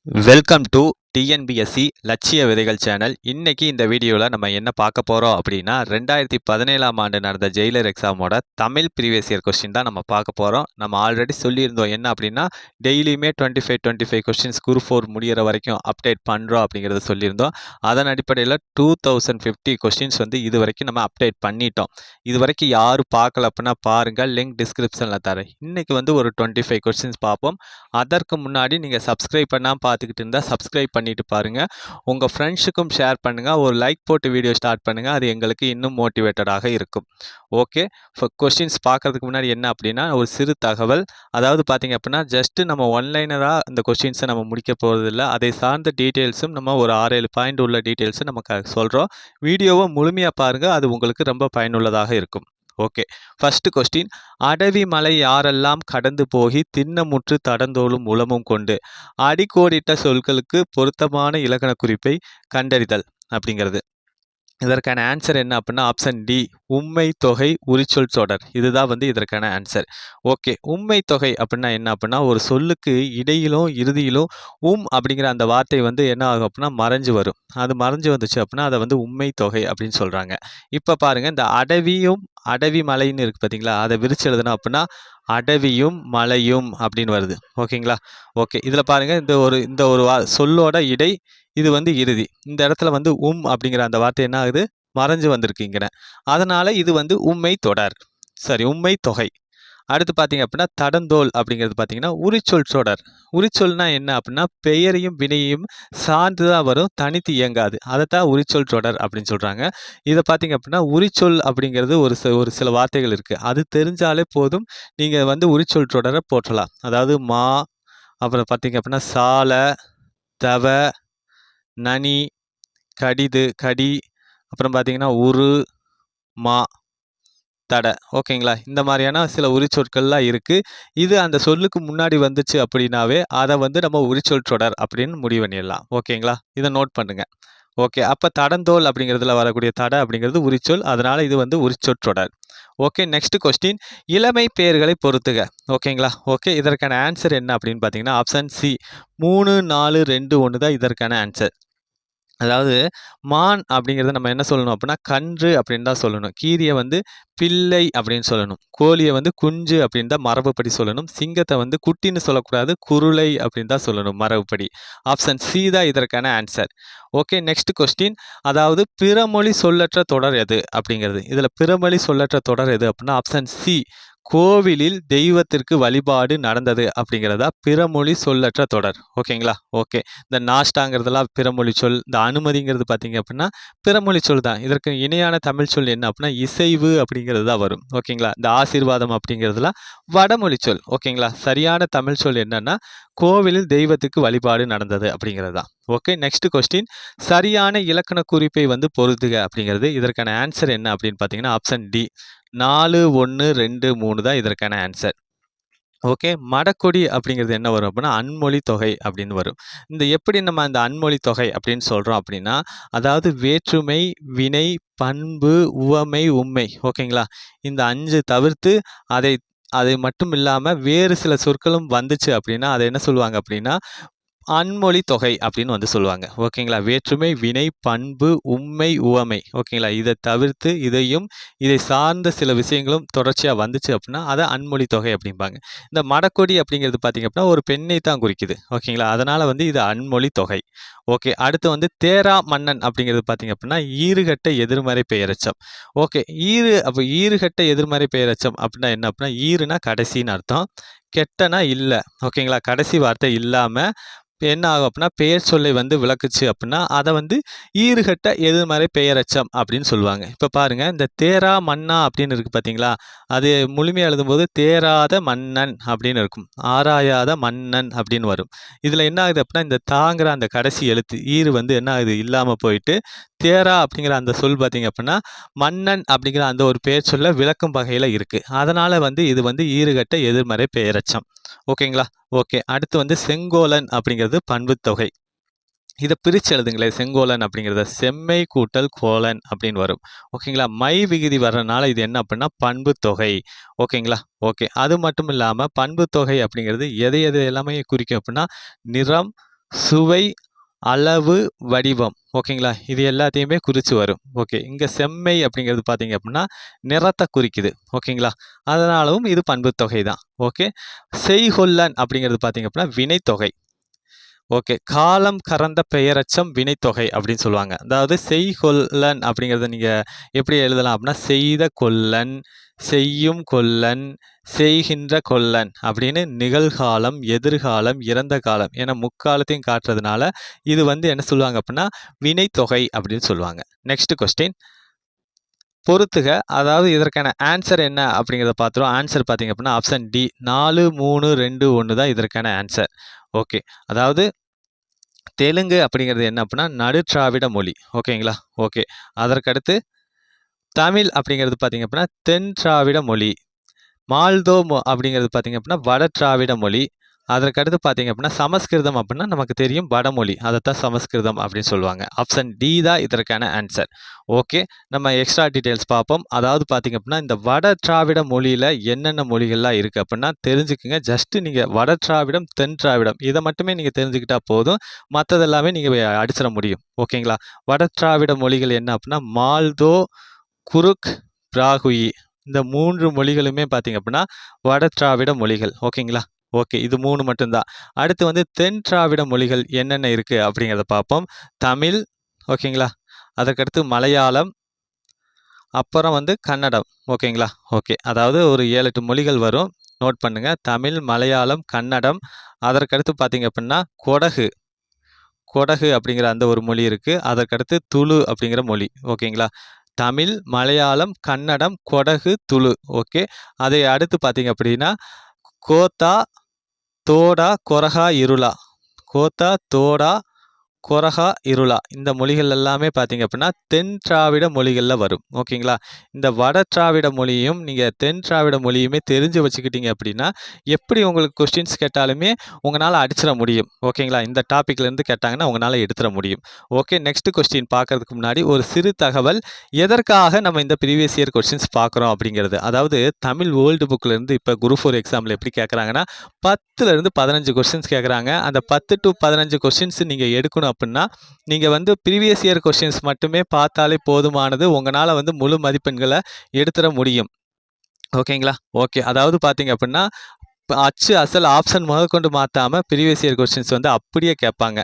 Welcome to TNPSC லட்சிய விதைகள் channel. இன்னைக்கு இந்த வீடியோவில் நம்ம என்ன பார்க்க போகிறோம் அப்படின்னா 2017ஆம் ஆண்டு நடந்த ஜெயிலர் எக்ஸாமோட தமிழ் ப்ரீவியஸ் இயர் கொஸ்டின் தான் நம்ம பார்க்க போகிறோம். நம்ம ஆல்ரெடி சொல்லியிருந்தோம் என்ன அப்படின்னா டெய்லியுமே 25 கொஸ்டின்ஸ் குரூப் 4 முடிகிற வரைக்கும் அப்டேட் பண்ணுறோம் அப்படிங்கிறத சொல்லியிருந்தோம். அதன் அடிப்படையில் 2050 கொஸ்டின்ஸ் வந்து இது வரைக்கும் நம்ம அப்டேட் பண்ணிட்டோம். இது வரைக்கும் யாரும் பார்க்கல அப்படின்னா பாருங்கள், லிங்க் டிஸ்கிரிப்ஷனில் தரேன். இன்னைக்கு வந்து ஒரு 25 கொஸ்டின்ஸ் பார்ப்போம். அதற்கு முன்னாடி நீங்கள் சப்ஸ்கிரைப் பண்ணாமல் பார்த்துக்கிட்டு இருந்தால் சப்ஸ்கிரைப் பண்ணிட்டு பாருங்கள். உங்கள் ஃப்ரெண்ட்ஸுக்கும் ஷேர் பண்ணுங்கள். ஒரு லைக் போட்டு வீடியோ ஸ்டார்ட் பண்ணுங்கள். அது எங்களுக்கு இன்னும் மோட்டிவேட்டடாக இருக்கும். ஓகே, இப்போ கொஸ்டின்ஸ் பார்க்குறதுக்கு முன்னாடி என்ன அப்படின்னா ஒரு சிறு தகவல். அதாவது பார்த்தீங்க அப்படின்னா ஜஸ்ட்டு நம்ம ஒன்லைனராக இந்த கொஸ்டின்ஸை நம்ம முடிக்க போகிறதில்ல. அதை சார்ந்த டீட்டெயில்ஸும் நம்ம ஒரு 6-7 பாயிண்ட் உள்ள டீட்டெயில்ஸும் நம்ம சொல்கிறோம். வீடியோவை முழுமையாக பாருங்கள், அது உங்களுக்கு ரொம்ப பயனுள்ளதாக இருக்கும். Okay, first question. அடவி மலை யாரெல்லாம் கடந்து போகி திண்ணமுற்று தடந்தோளும் உளமும் கொண்டு அடிக்கோடிட்ட சொற்களுக்கு பொருத்தமான இலக்கண குறிப்பை கண்டறிதல் அப்படிங்கிறது. இதற்கான ஆன்சர் என்ன அப்படின்னா ஆப்ஷன் டி, உம்மை தொகை உரிச்சொல் தொடர். இதுதான் வந்து இதற்கான ஆன்சர். ஓகே, உம்மை தொகை அப்படின்னா என்ன அப்படின்னா ஒரு சொல்லுக்கு இடையிலும் இறுதியிலும் அப்படிங்கிற அந்த வார்த்தை வந்து என்ன ஆகும் அப்படின்னா மறைஞ்சு வரும். அது மறைஞ்சு வந்துச்சு அப்படின்னா அதை வந்து உம்மை தொகை அப்படின்னு சொல்கிறாங்க. இப்போ பாருங்கள், இந்த அடவி மலைன்னு இருக்குது பார்த்தீங்களா, அதை விரிச்சு எழுதணும் அப்படின்னா அடவியும் மலையும் அப்படின்னு வருது. ஓகேங்களா? ஓகே, இதில் பாருங்கள், இந்த ஒரு சொல்லோட இடை, இது வந்து இறுதி. இந்த இடத்துல வந்து அப்படிங்கிற அந்த வார்த்தை என்ன ஆகுது, மறைஞ்சு வந்திருக்குங்கிற. அதனால இது வந்து உம்மை தொடர், சரி உம்மை தொகை. அடுத்து பார்த்தீங்க அப்படின்னா தடந்தோல் அப்படிங்கிறது பார்த்தீங்கன்னா உரிச்சொல் தொடர். உரிச்சொல்னா என்ன அப்படின்னா பெயரையும் வினையையும் சார்ந்து தான் வரும், தனித்து இயங்காது. அதைத்தான் உரிச்சொல் தொடர் அப்படின்னு சொல்கிறாங்க. இதை பார்த்தீங்க அப்படின்னா உரிச்சொல் அப்படிங்கிறது ஒரு சில வார்த்தைகள் இருக்குது. அது தெரிஞ்சாலே போதும், நீங்கள் வந்து உரிச்சொல் தொடரை போற்றலாம். அதாவது மா, அப்புறம் பார்த்தீங்க அப்படின்னா சால, தவ, நனி, கடி, அப்புறம் பார்த்தீங்கன்னா உரு, மா, தடை. ஓகேங்களா? இந்த மாதிரியான சில உரிச்சொற்கள்லாம் இருக்குது. இது அந்த சொல்லுக்கு முன்னாடி வந்துச்சு அப்படின்னாவே அதை வந்து நம்ம உரிச்சொல் தொடர் அப்படின்னு முடிவு பண்ணிடலாம். ஓகேங்களா? இதை நோட் பண்ணுங்க. ஓகே, அப்போ தடந்தோல் அப்படிங்கிறதுல வரக்கூடிய தடை அப்படிங்கிறது உரிச்சொல், அதனால் இது வந்து உரிச்சொற் தொடர். Okay, next question. இளமை பெயர்களை பொறுத்துக. ஓகேங்களா? ஓகே, இதற்கான ஆன்சர் என்ன அப்படின்னு பார்த்தீங்கன்னா ஆப்ஷன் சி, 3, 4, 2, 1 தான் இதற்கான ஆன்சர். அதாவது மான் அப்படிங்கிறத நம்ம என்ன சொல்லணும் அப்படின்னா கன்று அப்படின்னு தான் சொல்லணும். கீரியை வந்து பிள்ளை அப்படின்னு சொல்லணும். கோழியை வந்து குஞ்சு அப்படின்னு தான் மரபுப்படி சொல்லணும். சிங்கத்தை வந்து குட்டின்னு சொல்லக்கூடாது, குருளை அப்படின்னு தான் சொல்லணும் மரபுப்படி. ஆப்ஷன் சி தான் இதற்கான ஆன்சர். Okay, next question. அதாவது பிறமொழி சொல்லற்ற தொடர் எது அப்படிங்கிறது. இதில் பிறமொழி சொல்லற்ற தொடர் எது அப்படின்னா ஆப்ஷன் சி, கோவிலில் தெய்வத்திற்கு வழிபாடு நடந்தது அப்படிங்கிறதா பிறமொழி சொல்லற்ற தொடர். ஓகேங்களா? ஓகே, இந்த நாஷ்டாங்கிறதுலாம் பிறமொழி சொல், இந்த அனுமதிங்கிறது பார்த்தீங்க அப்படின்னா பிறமொழி சொல் தான். இதற்கு இணையான தமிழ் சொல் என்ன அப்படின்னா இசைவு அப்படிங்கிறது தான் வரும். ஓகேங்களா? இந்த ஆசீர்வாதம் அப்படிங்கிறதுலாம் வடமொழி சொல். ஓகேங்களா? சரியான தமிழ் சொல் என்னன்னா கோவிலில் தெய்வத்துக்கு வழிபாடு நடந்தது அப்படிங்கிறது தான். Okay, next question. சரியான இலக்கண குறிப்பை வந்து பொருத்துக அப்படிங்கிறது. இதற்கான ஆன்சர் என்ன அப்படின்னு பார்த்தீங்கன்னா ஆப்ஷன் டி, 4, 1, 2, 3 தான் இதற்கான ஆன்சர். ஓகே, மடக்கொடி அப்படிங்கிறது என்ன வரும் அப்படின்னா அன்மொழி தொகை அப்படின்னு வரும். இந்த எப்படி நம்ம அந்த அன்மொழி தொகை அப்படின்னு சொல்கிறோம் அப்படின்னா அதாவது வேற்றுமை, வினை, பண்பு, உவமை, உண்மை. ஓகேங்களா? இந்த 5 தவிர்த்து அதை அதை மட்டும் இல்லாமல் வேறு சில சொற்களும் வந்துச்சு அப்படின்னா அதை என்ன சொல்லுவாங்க அப்படின்னா அன்மொழி தொகை அப்படின்னு வந்து சொல்லுவாங்க. ஓகேங்களா? வேற்றுமை, வினை, பண்பு, உம்மை, உவமை. ஓகேங்களா? இதை தவிர்த்து இதை சார்ந்த சில விஷயங்களும் தொடர்ச்சியாக வந்துச்சு அப்படின்னா அதை அன்மொழி தொகை அப்படிம்பாங்க. இந்த மடக்கொடி அப்படிங்கிறது பார்த்தீங்க அப்படின்னா ஒரு பெண்ணை தான் குறிக்குது. ஓகேங்களா? அதனால் வந்து இது அன்மொழி தொகை. ஓகே, அடுத்து வந்து தேரா மன்னன் அப்படிங்கிறது பார்த்தீங்க அப்படின்னா ஈறுகட்ட எதிர்மறை பெயரெச்சம். ஓகே, ஈறுகட்ட எதிர்மறை பெயரெச்சம் அப்படின்னா என்ன அப்படின்னா ஈறுனா கடைசின்னு அர்த்தம், கெட்டனா இல்லை. ஓகேங்களா? கடைசி வார்த்தை இல்லாமல் என்ன ஆகும் அப்படின்னா பெயர் சொல்லை வந்து விளக்குச்சு அப்படின்னா அதை வந்து ஈறுகட்ட எதிர்மறை பெயரச்சம் அப்படின்னு சொல்லுவாங்க. இப்போ பாருங்க, இந்த தேரா மன்னா அப்படின்னு இருக்கு பார்த்தீங்களா, அது முழுமையாக எழுதும்போது தேராத மன்னன் அப்படின்னு இருக்கும், ஆராயாத மன்னன் அப்படின்னு வரும். இதில் என்ன ஆகுது அப்படின்னா இந்த தாங்கிற அந்த கடைசி எழுத்து ஈறு வந்து என்ன ஆகுது இல்லாமல் போயிட்டு தேரா அப்படிங்கிற அந்த சொல் பார்த்தீங்க அப்படின்னா மன்னன் அப்படிங்கிற அந்த ஒரு பெயர் சொல்ல விளக்கும் வகையில் இருக்குது. அதனால் வந்து இது வந்து ஈறுகட்ட எதிர்மறை பெயரச்சம். ஓகேங்களா? ஓகே, அடுத்து வந்து செங்கோலன் அப்படிங்கிறது பண்பு தொகை. இதை பிரித்து எழுதுங்களேன். செங்கோலன் அப்படிங்கிறத செம்மை கூட்டல் கோலன் அப்படின்னு வரும். ஓகேங்களா? மை விகுதி வர்றதுனால இது என்ன அப்படின்னா பண்பு தொகை. ஓகேங்களா? ஓகே, அது மட்டும் இல்லாமல் பண்பு தொகை அப்படிங்கிறது எதை எல்லாமே குறிக்கும் அப்படின்னா நிறம், சுவை, அளவு, வடிவம். ஓகேங்களா? இது எல்லாத்தையுமே குறிச்சு வரும். ஓகே. இங்க செம்மை அப்படிங்கிறது பார்த்தீங்க அப்படின்னா, நிறத்த குறிக்குது. ஓகேங்களா? அதனாலவும் இது பண்புத்தொகை தான். ஓகே. செய்கொள்ளன் அப்படிங்கிறது பார்த்தீங்க அப்படின்னா, வினைத்தொகை. ஓகே. காலம் கறந்த பெயரெச்சம் வினைத்தொகை அப்படின்னு சொல்லுவாங்க. அதாவது செய்கொள்ளன் அப்படிங்கிறத நீங்க எப்படி எழுதலாம் அப்படின்னா, செய்த கொல்லன், செய்யும் கொல்லன், செய்கின்ற கொல்லன் அப்படின்னு நிகழ்காலம், எதிர்காலம், இறந்த காலம் என முக்காலத்தையும் காட்டுறதுனால இது வந்து என்ன சொல்லுவாங்க அப்படின்னா, வினைத்தொகை அப்படின்னு சொல்லுவாங்க. Next question. பொறுத்துக. அதாவது இதற்கான ஆன்சர் என்ன அப்படிங்கிறத பார்த்துருவோம். ஆன்சர் பார்த்தீங்க அப்படின்னா, ஆப்ஷன் டி 4, 3, 2, 1 தான் இதற்கான ஆன்சர். ஓகே. அதாவது தெலுங்கு அப்படிங்கிறது என்ன அப்படின்னா, நடுதிராவிட மொழி. ஓகேங்களா? ஓகே. அதற்கடுத்து தமிழ் அப்படிங்கிறது பார்த்தீங்க அப்படின்னா, தென் திராவிட மொழி. மால்தோ அப்படிங்கிறது பார்த்தீங்க அப்படின்னா, வட திராவிட மொழி. அதற்கடுத்து பார்த்தீங்க அப்படின்னா, சமஸ்கிருதம் அப்படின்னா நமக்கு தெரியும் வடமொழி. அதைத்தான் சமஸ்கிருதம் அப்படின்னு சொல்லுவாங்க. ஆப்ஷன் டி தான் இதற்கான ஆன்சர். ஓகே. நம்ம எக்ஸ்ட்ரா டீட்டெயில்ஸ் பார்ப்போம். அதாவது பார்த்தீங்க அப்படின்னா, இந்த வட திராவிட மொழியில என்னென்ன மொழிகள்லாம் இருக்கு அப்படின்னா தெரிஞ்சுக்குங்க. ஜஸ்ட் நீங்க வட திராவிடம், தென் திராவிடம் இதை மட்டுமே நீங்க தெரிஞ்சுக்கிட்டா போதும். மற்றது எல்லாமே நீங்க அடிச்சிட முடியும். ஓகேங்களா? வட திராவிட மொழிகள் என்ன அப்படின்னா, மால்தோ, குருக், பிராகுயி. இந்த 3 மொழிகளுமே பார்த்தீங்க அப்படின்னா, வட திராவிட மொழிகள். ஓகேங்களா? ஓகே. இது 3 மட்டும்தான். அடுத்து வந்து தென் திராவிட மொழிகள் என்னென்ன இருக்கு அப்படிங்கிறத பார்ப்போம். தமிழ். ஓகேங்களா? அதற்கடுத்து மலையாளம். அப்புறம் வந்து கன்னடம். ஓகேங்களா? ஓகே. அதாவது ஒரு 7, 8 மொழிகள் வரும். நோட் பண்ணுங்க. தமிழ், மலையாளம், கன்னடம். அதற்கடுத்து பார்த்தீங்க அப்படின்னா, கொடகு. கொடகு அப்படிங்கிற அந்த ஒரு மொழி இருக்கு. அதற்கடுத்து துளு அப்படிங்கிற மொழி. ஓகேங்களா? தமிழ், மலையாளம், கன்னடம், கொடகு, துளு. ஓகே. அதை அடுத்து பார்த்தீங்க அப்படின்னா, கோத்தா, தோடா, கொரகா, இருளா. கோத்தா, தோடா, கொரகா, இருளா. இந்த மொழிகள் எல்லாமே பார்த்தீங்க அப்படின்னா, தென் திராவிட மொழிகள்ல வரும். ஓகேங்களா? இந்த வட திராவிட மொழியும், நீங்க தென் திராவிட மொழியுமே தெரிஞ்சு வச்சுக்கிட்டீங்க அப்படின்னா, எப்படி உங்களுக்கு கொஸ்டின்ஸ் கேட்டாலுமே உங்களால அடிச்சிட முடியும். ஓகேங்களா? இந்த டாபிக்ல இருந்து கேட்டாங்கன்னா உங்களால எடுத்துட முடியும். ஓகே. நெக்ஸ்ட் கொஸ்டின் பார்க்கறதுக்கு முன்னாடி ஒரு சிறு தகவல். எதற்காக நம்ம இந்த ப்ரீவியஸ் இயர் கொஸ்டின்ஸ் பார்க்குறோம் அப்படிங்கிறது. அதாவது தமிழ் ஓல்டு புக்ல இருந்து இப்போ குரூப் 4 எக்ஸாம்ல எப்படி கேட்குறாங்கன்னா, 10ல இருந்து 15 கொஸ்டின்ஸ் கேட்குறாங்க. அந்த 10 to 15 கொஸ்டின்ஸ் நீங்க எடுக்கணும் அப்படின்னா, நீங்க வந்து ப்ரீவியஸ் இயர் கொஸ்டின்ஸ் மட்டுமே பார்த்தாலே போதுமானது. உங்களால வந்து முழு மதிப்பெண்களை எடுத்துட முடியும். ஓகேங்களா? ஓகே. அதாவது பார்த்தீங்க அப்படின்னா, அச்சு, அசல், ஆப்ஷன் முதற்கொண்டு மாத்தாம ப்ரீவியஸ் இயர் கொஸ்டின்ஸ் வந்து அப்படியே கேட்பாங்க.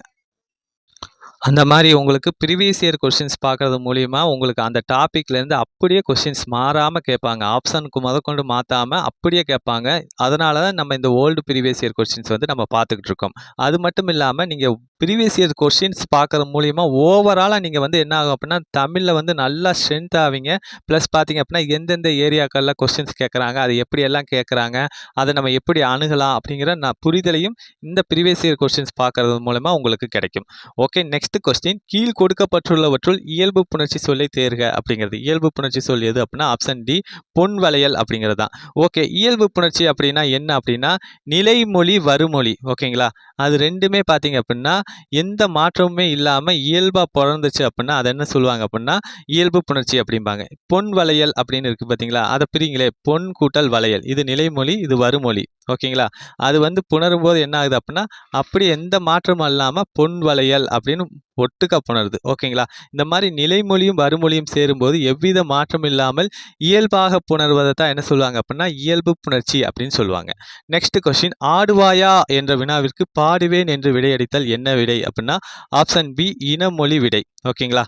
அந்த மாரி உங்களுக்கு ப்ரீவியஸ் இயர் கொஸ்டின்ஸ் பார்க்கறது மூலியமா, உங்களுக்கு அந்த டாபிக்லேருந்து அப்படியே கொஸ்டின்ஸ் மாறாம கேட்பாங்க. ஆப்ஷனுக்கு முதற்கொண்டு மாத்தாம அப்படியே கேட்பாங்க. அதனால தான் நம்ம இந்த ஓல்டு ப்ரீவியஸ் இயர் கொஸ்டின்ஸ் வந்து நம்ம பார்த்துக்கிட்டு இருக்கோம். அது மட்டும் இல்லாம, நீங்க ப்ரீவியஸ் இயர் கொஸ்டின்ஸ் பார்க்கறது மூலியமா ஓவராலா நீங்க வந்து என்ன ஆகும் அப்படின்னா, தமிழ்ல வந்து நல்லா ஸ்ட்ரென்த் ஆவீங்க. ப்ளஸ் பார்த்தீங்க அப்படின்னா, எந்தெந்த ஏரியாக்கள்ல கொஸ்டின்ஸ் கேட்குறாங்க, அது எப்படியெல்லாம் கேட்குறாங்க, அதை நம்ம எப்படி அணுகலாம் அப்படிங்கிற புரிதலையும் இந்த ப்ரீவியஸ் இயர் கொஸ்டின்ஸ் பார்க்கறது மூலமா உங்களுக்கு கிடைக்கும். ஓகே. Next question. கீழ் கொடுக்கப்பட்டுள்ளவற்றுள் இயல்பு புணர்ச்சி சொல்லை தேர்க அப்படிங்கிறது. இயல்பு புணர்ச்சி சொல் எது அப்படின்னா, ஆப்ஷன் டி பொன் வளையல் அப்படிங்கிறது தான். ஓகே. இயல்பு புணர்ச்சி அப்படின்னா என்ன அப்படின்னா, நிலைமொழி, வருமொழி. ஓகேங்களா? அது ரெண்டுமே பார்த்தீங்க அப்படின்னா, எந்த மாற்றமுமே இல்லாம இயல்பா பொறந்துச்சு அப்படின்னா, அதை என்ன சொல்லுவாங்க அப்படின்னா, இயல்பு புணர்ச்சி அப்படிம்பாங்க. பொன் வளையல் அப்படின்னு இருக்கு பார்த்தீங்களா? அதை பிரிங்களே. பொன் கூட்டல் வளையல். இது நிலைமொழி, இது வருமொழி. ஓகேங்களா? அது வந்து புணரும் போது என்ன ஆகுது அப்படின்னா, அப்படி எந்த மாற்றமும் இல்லாம பொன் வளையல் அப்படின்னு ஒட்டுக்கா புணருது. ஓகேங்களா? இந்த மாதிரி நிலைமொழியும் வருமொழியும் சேரும்போது எவ்வித மாற்றம் இல்லாமல் இயல்பாக புணர்வதை தான் என்ன சொல்லுவாங்க அப்படின்னா, இயல்பு புணர்ச்சி அப்படின்னு சொல்லுவாங்க. Next question. ஆடுவாயா என்ற வினாவிற்கு பாடுவேன் என்று விடையளித்தல் என்ன விடை அப்படின்னா, ஆப்ஷன் பி இனமொழி விடை. ஓகேங்களா?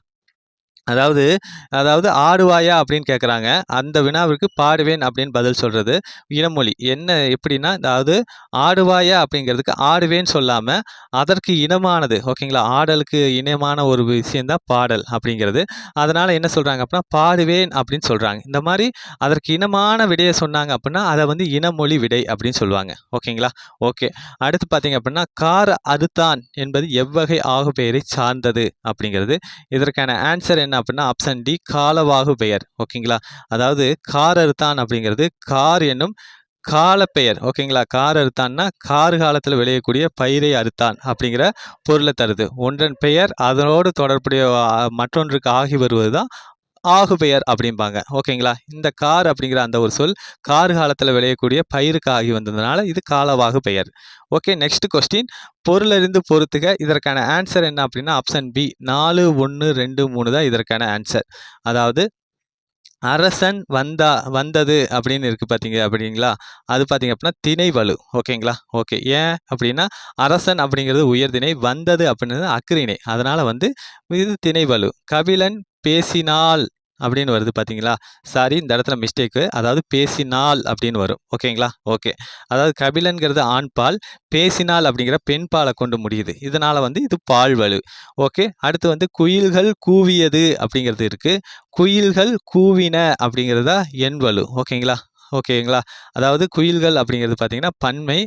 அதாவது அதாவது ஆடுவாயா அப்படின்னு கேட்குறாங்க. அந்த வினாவிற்கு பாடுவேன் அப்படின்னு பதில் சொல்றது இனமொழி. என்ன எப்படின்னா, அதாவது ஆடுவாயா அப்படிங்கிறதுக்கு ஆடுவேன்னு சொல்லாம, அதற்கு இனமானது. ஓகேங்களா? ஆடலுக்கு இனமான ஒரு விஷயம் தான் பாடல் அப்படிங்கிறது. அதனால என்ன சொல்றாங்க அப்படின்னா, பாடுவேன் அப்படின்னு சொல்றாங்க. இந்த மாதிரி அதற்கு இனமான விடையை சொன்னாங்க அப்படின்னா, அதை வந்து இனமொழி விடை அப்படின்னு சொல்லுவாங்க. ஓகேங்களா? ஓகே. அடுத்து பார்த்தீங்க அப்படின்னா, கார் அறுத்தான் என்பது எவ்வகை ஆகுபெயரை சார்ந்தது அப்படிங்கிறது. இதற்கான ஆன்சர் என்ன அப்படின்னா, ஆப்ஷன் டி காலவாகு பெயர். ஓகேங்களா? அதாவது கார் அறுத்தான் அப்படிங்கிறது கார் என்னும் காலப்பெயர். ஓகேங்களா? கார் அறுத்தான்னா கார் காலத்தில் விளையக்கூடிய பயிரை அறுத்தான் அப்படிங்கிற பொருளை தருது. ஒன்றன் பெயர் அதனோடு தொடர்புடைய மற்றொன்றுக்கு ஆகி வருவது தான் ஆகுபெயர் அப்படிம்பாங்க. ஓகேங்களா? இந்த கார் அப்படிங்கிற அந்த ஒரு சொல் கார் காலத்துல விளையக்கூடிய பயிருக்கு ஆகி வந்ததுனால இது காலவாகு பெயர். Okay, next question. பொருளறிந்து பொறுத்துக. இதற்கான ஆன்சர் என்ன அப்படின்னா ஆப்ஷன் பி 4, 1, 2, 3 தான் இதற்கான ஆன்சர். அதாவது அரசன் வந்தது அப்படின்னு இருக்கு பார்த்தீங்க அப்படிங்களா? அது பார்த்தீங்க அப்படின்னா திணைவலு. ஓகேங்களா? ஓகே. ஏன் அப்படின்னா அரசன் அப்படிங்கிறது உயர்திணை, வந்தது அப்படின்றது அஃறிணை. அதனால வந்து இது திணைவலு. கபிலன் பேசினாள் அப்படின்னு வருது பார்த்தீங்களா? சாரி, இந்த இடத்துல மிஸ்டேக்கு. அதாவது பேசினாள் அப்படின்னு வரும். ஓகேங்களா? ஓகே. அதாவது கபிலன்கிறது ஆண்பால், பேசினாள் அப்படிங்கிற பெண்பாலை கொண்டு முடியுது. இதனால வந்து இது பால்வலு. ஓகே. அடுத்து வந்து குயில்கள் கூவியது அப்படிங்கிறது இருக்கு. குயில்கள் கூவின அப்படிங்கிறதா எண்வலு. ஓகேங்களா? ஓகேங்களா? அதாவது குயில்கள் அப்படிங்கிறது பார்த்தீங்கன்னா பன்மை,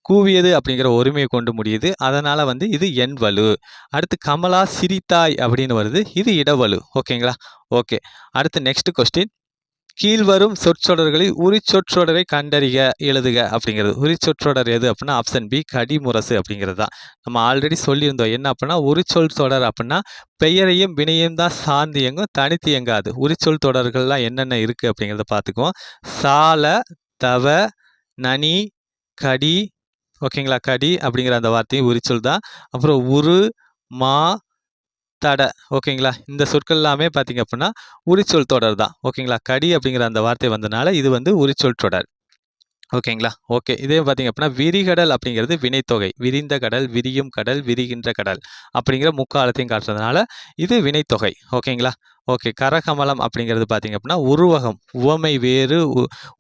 கூவியது அப்படிங்கிற ஒருமையை கொண்டு முடியுது. அதனால வந்து இது எண்வலு. அடுத்து கமலா சிரித்தாய் அப்படின்னு வருது. இது இடவலு. ஓகேங்களா? ஓகே. அடுத்து நெக்ஸ்ட் கொஸ்டின். கீழ்வரும் சொற்றொடர்களில் உரிச்சொற்றொடரை கண்டறிக எழுதுக அப்படிங்கிறது. உரிச்சொற்றொடர் எது அப்படின்னா ஆப்ஷன் பி கடிமுரசு அப்படிங்கிறது தான். நம்ம ஆல்ரெடி சொல்லியிருந்தோம். என்ன அப்படின்னா உரிச்சொல் தொடர் அப்படின்னா பெயரையும் வினையும் தான் சார்ந்து இயங்கும், தனித்து இயங்காது. உரிச்சொல் தொடர்கள்லாம் என்னென்ன இருக்கு அப்படிங்கிறத பார்த்துக்குவோம். சால, தவ, நனி, கடி. ஓகேங்களா? கடி அப்படிங்கிற அந்த வார்த்தையும் உரிச்சொல் தான். அப்புறம் உரு, மா, தட. ஓகேங்களா? இந்த சொற்கள் எல்லாமே பார்த்தீங்க அப்படின்னா உரிச்சொல் தொடர் தான். ஓகேங்களா? கடி அப்படிங்கிற அந்த வார்த்தை வந்தனால இது வந்து உரிச்சொல் தொடர். ஓகேங்களா? ஓகே. இதே பார்த்தீங்க அப்படின்னா விரிகடல் அப்படிங்கிறது வினைத்தொகை. விரிந்த கடல், விரியும் கடல், விரிகின்ற கடல் அப்படிங்கிற முக்காலத்தையும் காட்டுறதுனால இது வினைத்தொகை. ஓகேங்களா? ஓகே. கரகமலம் அப்படிங்கிறது பார்த்தீங்க அப்படின்னா உருவகம். உவமை வேறு,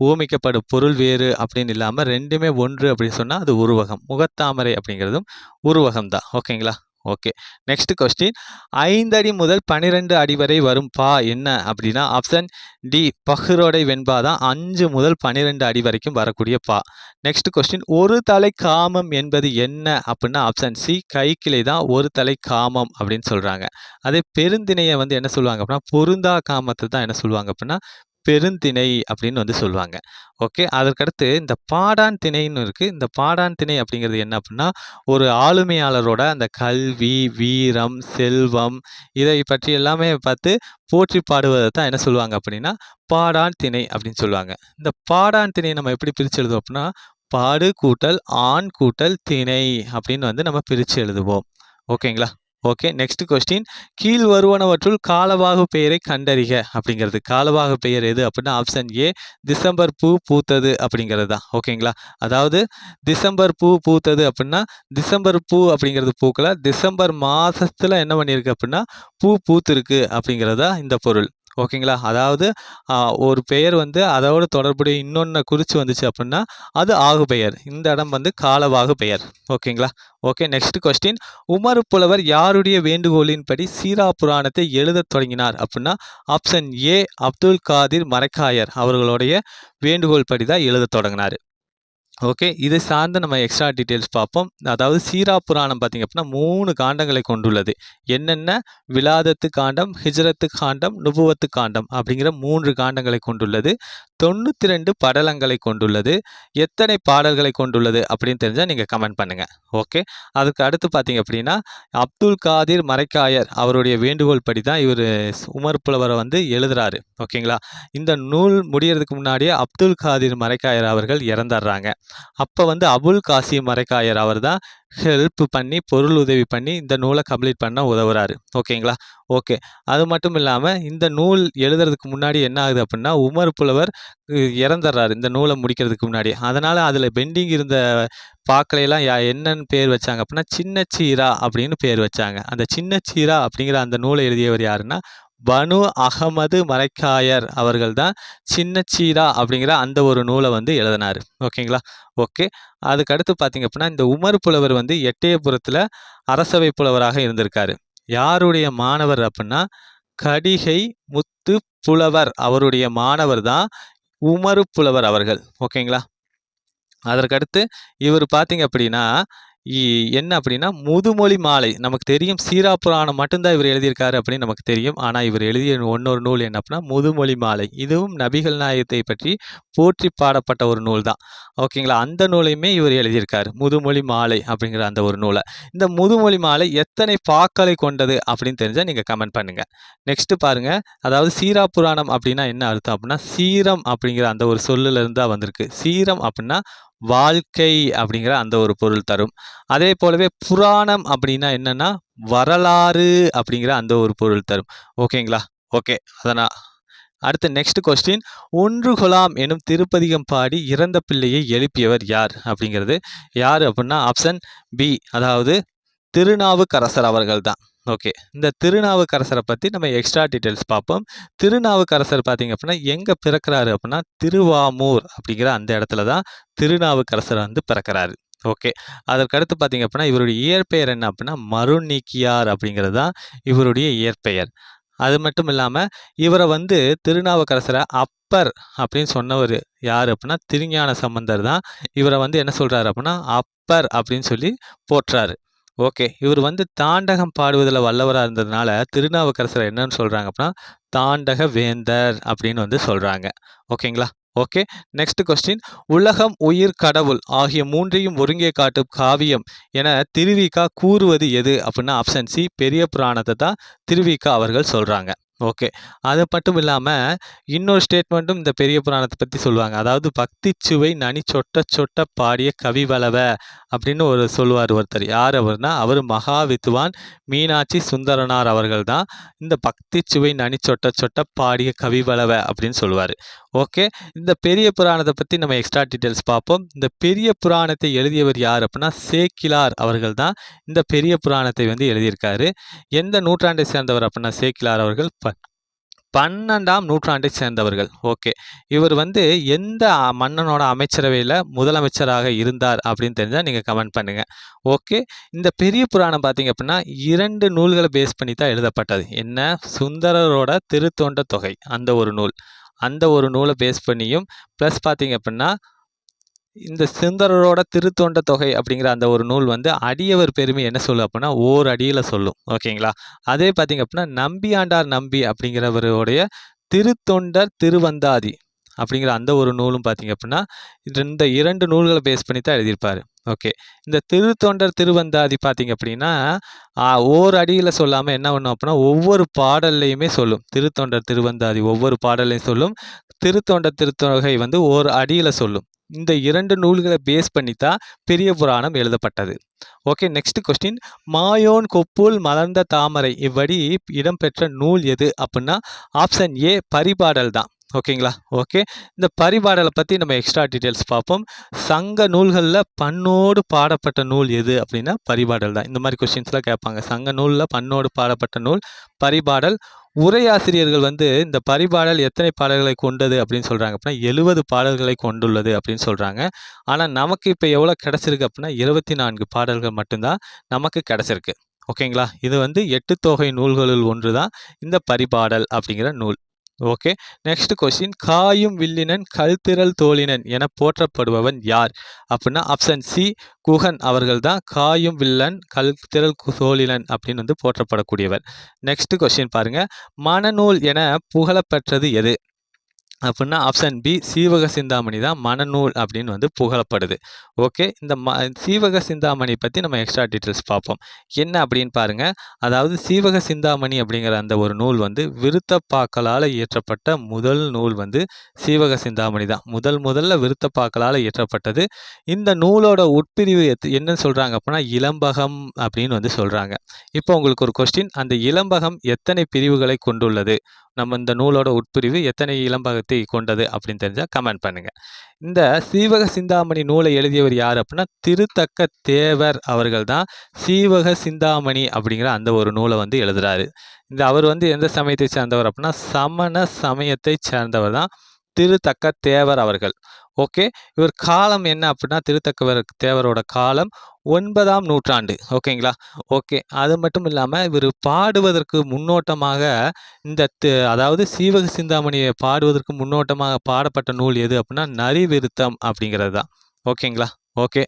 உவமிக்கப்படும் பொருள் வேறு அப்படின்னு இல்லாம 2மே ஒன்று அப்படின்னு சொன்னா அது உருவகம். முகத்தாமரை அப்படிங்கிறதும் உருவகம் தான். ஓகேங்களா? ஓகே. Next question. 5 அடி முதல் 12 அடி வரை வரும் பா என்ன அப்படின்னா ஆப்ஷன் டி பஹ்ரோடை வெண்பா தான் 5 முதல் 12 அடி வரைக்கும் வரக்கூடிய பா. Next question. ஒரு தலை காமம் என்பது என்ன அப்படின்னா ஆப்ஷன் சி கைக்கிளை தான் ஒரு தலை காமம் அப்படின்னு சொல்றாங்க. அதே பெருந்திணையை வந்து என்ன சொல்லுவாங்க அப்படின்னா பொருந்தா காமத்தை தான் என்ன சொல்லுவாங்க அப்படின்னா பெருந்திணை அப்படின்னு வந்து சொல்லுவாங்க. ஓகே. அதற்கடுத்து இந்த பாடான் திணைன்னு இருக்கு. இந்த பாடான் திணை அப்படிங்கிறது என்ன அப்படின்னா ஒரு ஆளுமையாளரோட அந்த கல்வி, வீரம், செல்வம் இதை பற்றி எல்லாமே பார்த்து போற்றி பாடுவதை தான் என்ன சொல்லுவாங்க அப்படின்னா பாடான் திணை அப்படின்னு சொல்லுவாங்க. இந்த பாடான் திணையை நம்ம எப்படி பிரிச்சு எழுதுவோம் அப்படின்னா பாடு கூட்டல் ஆண் கூட்டல் திணை அப்படின்னு வந்து நம்ம பிரிச்சு எழுதுவோம். ஓகேங்களா? ஓகே. Next question. கீழ் வருவனவற்றுள் காலவாகு பெயரை கண்டறிக அப்படிங்கிறது. காலவாகு பெயர் எது அப்படின்னா ஆப்ஷன் ஏ டிசம்பர் பூ பூத்தது அப்படிங்கிறது தான். ஓகேங்களா? அதாவது டிசம்பர் பூ பூத்தது அப்படின்னா டிசம்பர் பூ அப்படிங்கிறது பூக்கல, டிசம்பர் மாசத்துல என்ன பண்ணியிருக்கு அப்படின்னா பூ பூத்திருக்கு அப்படிங்கிறது தான் இந்த பொருள். ஓகேங்களா? அதாவது ஒரு பெயர் வந்து அதோட தொடர்புடைய இன்னொன்ன குறிச்சு வந்துச்சு அப்படின்னா அது ஆகு பெயர். இந்த இடம் வந்து காலவாகு பெயர். ஓகேங்களா? ஓகே. Next question. உமறு புலவர் யாருடைய வேண்டுகோளின்படி சீரா புராணத்தை எழுதத் தொடங்கினார் அப்படின்னா ஆப்ஷன் ஏ அப்துல் காதிர் மரைக்காயர் அவர்களுடைய வேண்டுகோள் படி தான் எழுதத் தொடங்கினார். ஓகே. இதை சார்ந்து நம்ம எக்ஸ்ட்ரா டீட்டெயில்ஸ் பார்ப்போம். அதாவது சீரா புராணம் பார்த்தீங்க அப்படின்னா 3 காண்டங்களை கொண்டுள்ளது. என்னென்ன? விலாதத்து காண்டம், ஹிஜ்ரத்து காண்டம், நுபுவத்து காண்டம் அப்படிங்கிற 3 காண்டங்களை கொண்டுள்ளது. 92 படலங்களை கொண்டுள்ளது. எத்தனை பாடல்களை கொண்டுள்ளது அப்படின்னு தெரிஞ்சா நீங்க கமெண்ட் பண்ணுங்க. ஓகே. அதுக்கு அடுத்து பார்த்தீங்க அப்படின்னா அப்துல் காதிர் மரைக்காயர் அவருடைய வேண்டுகோள் படி தான் இவர் உமர் புலவரை வந்து எழுதுறாரு. ஓகேங்களா? இந்த நூல் முடியறதுக்கு முன்னாடியே அப்துல் காதிர் மரைக்காயர் அவர்கள் இறந்துடுறாங்க. அப்போ வந்து அபுல் காசிம் மரைக்காயர் அவர் தான் ஹெல்ப் பண்ணி பொருள் உதவி பண்ணி இந்த நூலை கம்ப்ளீட் பண்ண உதவுறாரு. ஓகேங்களா? ஓகே. அது மட்டும் இல்லாமல் இந்த நூல் எழுதுறதுக்கு முன்னாடி என்ன ஆகுது அப்படின்னா உமர் புலவர் இறந்துடுறாரு இந்த நூலை முடிக்கிறதுக்கு முன்னாடி. அதனால் அதில் பெண்டிங் இருந்த பாக்களையெல்லாம் என்னன்னு பேர் வச்சாங்க அப்படின்னா சின்னச்சீரா அப்படின்னு பேர் வச்சாங்க. அந்த சின்னச்சீரா அப்படிங்கிற அந்த நூலை எழுதியவர் யாருன்னா பனு அகமது மரைக்காயர் அவர்கள் தான் சின்னச்சீரா அப்படிங்கிற அந்த ஒரு நூலை வந்து எழுதினார். ஓகேங்களா? ஓகே. அதுக்கு அடுத்து பார்த்தீங்க அப்படின்னா இந்த உமர் புலவர் வந்து எட்டயபுரத்தில் அரசவை புலவராக இருந்திருக்காரு. யாருடைய மாணவர் அப்படின்னா கடிகை முத்து புலவர் அவருடைய மாணவர் தான் உமரு புலவர் அவர்கள். ஓகேங்களா? அதற்கடுத்து இவர் பார்த்தீங்க அப்படின்னா என்ன அப்படின்னா முதுமொழி மாலை. நமக்கு தெரியும் சீராப்புராணம் மட்டும் தான் இவர் எழுதியிருக்காரு அப்படின்னு நமக்கு தெரியும். ஆனா இவர் எழுதிய இன்னொரு நூல் என்ன அப்படின்னா முதுமொழி மாலை. இதுவும் நபிகள் நாயகத்தை பற்றி போற்றி பாடப்பட்ட ஒரு நூல் தான். ஓகேங்களா? அந்த நூலையுமே இவர் எழுதியிருக்காரு. முதுமொழி மாலை அப்படிங்கிற அந்த ஒரு நூலை. இந்த முதுமொழி மாலை எத்தனை பாக்களை கொண்டது அப்படின்னு தெரிஞ்சா நீங்க கமெண்ட் பண்ணுங்க. நெக்ஸ்ட் பாருங்க. அதாவது சீராப்புராணம் அப்படின்னா என்ன அர்த்தம் அப்படின்னா சீரம் அப்படிங்கிற அந்த ஒரு சொல்லுல இருந்து தான் வந்திருக்கு. சீரம் அப்படின்னா வாழ்க்கை அப்படிங்கிற அந்த ஒரு பொருள் தரும். அதே போலவே புராணம் அப்படின்னா என்னன்னா வரலாறு அப்படிங்கிற அந்த ஒரு பொருள் தரும். ஓகேங்களா? ஓகே. அதனால் அடுத்து நெக்ஸ்ட் கொஸ்டின். ஒன்று கொலாம் எனும் திருப்பதிகம் பாடி இறந்த பிள்ளையை எழுப்பியவர் யார் அப்படிங்கிறது. யார் அப்படின்னா ஆப்ஷன் பி, அதாவது திருநாவுக்கரசர் அவர்கள் தான். ஓகே. இந்த திருநாவுக்கரசரை பற்றி நம்ம எக்ஸ்ட்ரா டீட்டெயில்ஸ் பார்ப்போம். திருநாவுக்கரசர் பார்த்தீங்க அப்படின்னா எங்கே பிறக்கிறாரு அப்படின்னா திருவாமூர் அப்படிங்கிற அந்த இடத்துல தான் திருநாவுக்கரசர் வந்து பிறக்கிறாரு. ஓகே. அதற்கடுத்து பார்த்தீங்க அப்படின்னா இவருடைய இயற்பெயர் என்ன அப்படின்னா மருநீக்கியார் அப்படிங்கிறது தான் இவருடைய இயற்பெயர். அது மட்டும் இல்லாமல் இவரை வந்து திருநாவுக்கரசரை அப்பர் அப்படின்னு சொன்னவர் யார் அப்படின்னா திருஞான சம்பந்தர் தான் இவரை வந்து என்ன சொல்கிறாரு அப்படின்னா அப்பர் அப்படின்னு சொல்லி போற்றாரு. ஓகே. இவர் வந்து தாண்டகம் பாடுவதில் வல்லவராக இருந்ததுனால திருநாவுக்கரசர் என்னன்னு சொல்கிறாங்க அப்படின்னா தாண்டக வேந்தர் அப்படின்னு வந்து சொல்கிறாங்க. ஓகேங்களா? ஓகே. Next question. உலகம் உயிர் கடவுள் ஆகிய மூன்றையும் ஒருங்கே காட்டும் காவியம் என திருவிக கூறுவது எது அப்படின்னா ஆப்ஷன் சி பெரிய புராணத்தை தான் திருவிக அவர்கள் சொல்கிறாங்க. ஓகே. அது மட்டும் இல்லாமல் இன்னொரு ஸ்டேட்மெண்ட்டும் இந்த பெரிய புராணத்தை பற்றி சொல்லுவாங்க. அதாவது பக்தி சுவை நனி சொட்ட சொட்ட பாடிய கவிவளவ அப்படின்னு ஒரு சொல்லுவார் ஒருத்தர். யார் அவர்னா அவர் மகா வித்துவான் மீனாட்சி சுந்தரனார் அவர்கள் தான் இந்த பக்தி சுவை நனி சொட்ட சொட்ட பாடிய கவிவளவ அப்படின்னு சொல்லுவார். ஓகே. இந்த பெரிய புராணத்தை பற்றி நம்ம எக்ஸ்ட்ரா டீட்டெயில்ஸ் பார்ப்போம். இந்த பெரிய புராணத்தை எழுதியவர் யார் அப்படின்னா சேக்கிலார் அவர்கள் தான் இந்த பெரிய புராணத்தை வந்து எழுதியிருக்காரு. எந்த நூற்றாண்டை சேர்ந்தவர் அப்படின்னா சேக்கிலார் அவர்கள் 12ஆம் நூற்றாண்டை சேர்ந்தவர்கள். ஓகே. இவர் வந்து எந்த மன்னனோட அமைச்சரவையில் முதலமைச்சராக இருந்தார் அப்படின்னு தெரிஞ்சால் நீங்கள் கமெண்ட் பண்ணுங்கள். ஓகே. இந்த பெரிய புராணம் பார்த்தீங்க அப்படின்னா 2 நூல்களை பேஸ் பண்ணி தான் எழுதப்பட்டது. என்ன? சுந்தரரோட திருத்தொண்ட தொகை அந்த ஒரு நூல். அந்த ஒரு நூலை பேஸ் பண்ணியும் ப்ளஸ் பார்த்தீங்க அப்படின்னா இந்த சுந்தரரோட திருத்தொண்ட தொகை அப்படிங்கிற அந்த ஒரு நூல் வந்து அடியவர் பெருமை என்ன சொல்லும் அப்படின்னா ஓர் அடியில் சொல்லும். ஓகேங்களா? அதே பார்த்தீங்க அப்படின்னா நம்பியாண்டார் நம்பி அப்படிங்கிறவருடைய திருத்தொண்டர் திருவந்தாதி அப்படிங்கிற அந்த ஒரு நூலும் பார்த்தீங்க அப்படின்னா இந்த 2 நூல்களை பேஸ் பண்ணி தான் எழுதியிருப்பார். ஓகே. இந்த திருத்தொண்டர் திருவந்தாதி பார்த்தீங்க அப்படின்னா ஓர் அடியில் சொல்லாமல் என்ன பண்ணும் அப்படின்னா ஒவ்வொரு பாடல்லையுமே சொல்லும். திருத்தொண்டர் திருவந்தாதி ஒவ்வொரு பாடல்லையும் சொல்லும். திருத்தொண்டர் திருத்தொகை வந்து ஓர் அடியில் சொல்லும். இந்த 2 நூல்களை பேஸ் பண்ணி தான் பெரிய புராணம் எழுதப்பட்டது. ஓகே. Next question. மாயோன் கொப்புள் மலர்ந்த தாமரை இவ்வடி இடம்பெற்ற நூல் எது அப்படின்னா ஆப்ஷன் ஏ பரிபாடல் தான். ஓகேங்களா? ஓகே. இந்த பரிபாடலை பற்றி நம்ம எக்ஸ்ட்ரா டீட்டெயில்ஸ் பார்ப்போம். சங்க நூல்களில் பண்ணோடு பாடப்பட்ட நூல் எது அப்படின்னா பரிபாடல் தான். இந்த மாதிரி கொஸ்டின்ஸ்லாம் கேட்பாங்க. சங்க நூலில் பண்ணோடு பாடப்பட்ட நூல் பரிபாடல். உரையாசிரியர்கள் வந்து இந்த பரிபாடல் எத்தனை பாடல்களை கொண்டது அப்படின்னு சொல்கிறாங்க அப்படின்னா 70 பாடல்களை கொண்டுள்ளது அப்படின்னு சொல்கிறாங்க. ஆனால் நமக்கு இப்போ எவ்வளோ கிடச்சிருக்கு அப்படின்னா 24 பாடல்கள் மட்டும்தான் நமக்கு கிடச்சிருக்கு. ஓகேங்களா? இது வந்து 8 தொகை நூல்களில் ஒன்று தான் இந்த பரிபாடல் அப்படிங்கிற நூல். ஓகே. Next question. காயும் வில்லினன் கல்திரள் தோழினன் என போற்றப்படுபவன் யார் அப்படின்னா ஆப்ஷன் சி குகன் அவர்கள் தான் காயும் வில்லன் கல்திரள் தோழினன் அப்படின்னு வந்து போற்றப்படக்கூடியவர். நெக்ஸ்ட் கொஸ்டின் பாருங்க. மணநூல் என புகழப்பெற்றது எது அப்படின்னா ஆப்ஷன் பி சீவக சிந்தாமணி தான் மணநூல் அப்படின்னு வந்து புகழப்படுது. ஓகே. இந்த சீவக சிந்தாமணி பற்றி நம்ம எக்ஸ்ட்ரா டீட்டெயில்ஸ் பார்ப்போம். என்ன அப்படின்னு பாருங்க. அதாவது சீவக சிந்தாமணி அப்படிங்கிற அந்த ஒரு நூல் வந்து விருத்தப்பாக்களால் இயற்றப்பட்ட முதல் நூல் வந்து சீவக சிந்தாமணி தான். முதல்ல விருத்தப்பாக்களால் இயற்றப்பட்டது. இந்த நூலோட உட்பிரிவு என்னன்னு சொல்கிறாங்க அப்படின்னா இளம்பகம் அப்படின்னு வந்து சொல்கிறாங்க. இப்போ உங்களுக்கு ஒரு கொஸ்டின். அந்த இளம்பகம் எத்தனை பிரிவுகளை கொண்டுள்ளது? நம்ம இந்த நூலோட உட்பிரிவு எத்தனை இளம்பகத்தை கொண்டது அப்படின்னு தெரிஞ்சால் கமெண்ட் பண்ணுங்கள். இந்த சீவக சிந்தாமணி நூலை எழுதியவர் யார் அப்படின்னா திருத்தக்க தேவர் அவர்கள் தான் சீவக சிந்தாமணி அப்படிங்கிற அந்த ஒரு நூலை வந்து எழுதுறாரு. அவர் வந்து எந்த சமயத்தை சேர்ந்தவர் அப்படின்னா சமண சமயத்தை சேர்ந்தவர் தான் திருத்தக்க தேவர் அவர்கள். ஓகே. இவர் காலம் என்ன அப்படின்னா திருத்தக்க தேவரோட காலம் 9ஆம் நூற்றாண்டு. ஓகேங்களா? ஓகே. அது மட்டும் இல்லாமல் இவர் பாடுவதற்கு முன்னோட்டமாக இந்த அதாவது சீவக சிந்தாமணியை பாடுவதற்கு முன்னோட்டமாக பாடப்பட்ட நூல் எது அப்படின்னா நரிவிருத்தம் அப்படிங்கிறது தான். ஓகேங்களா? ஓகே,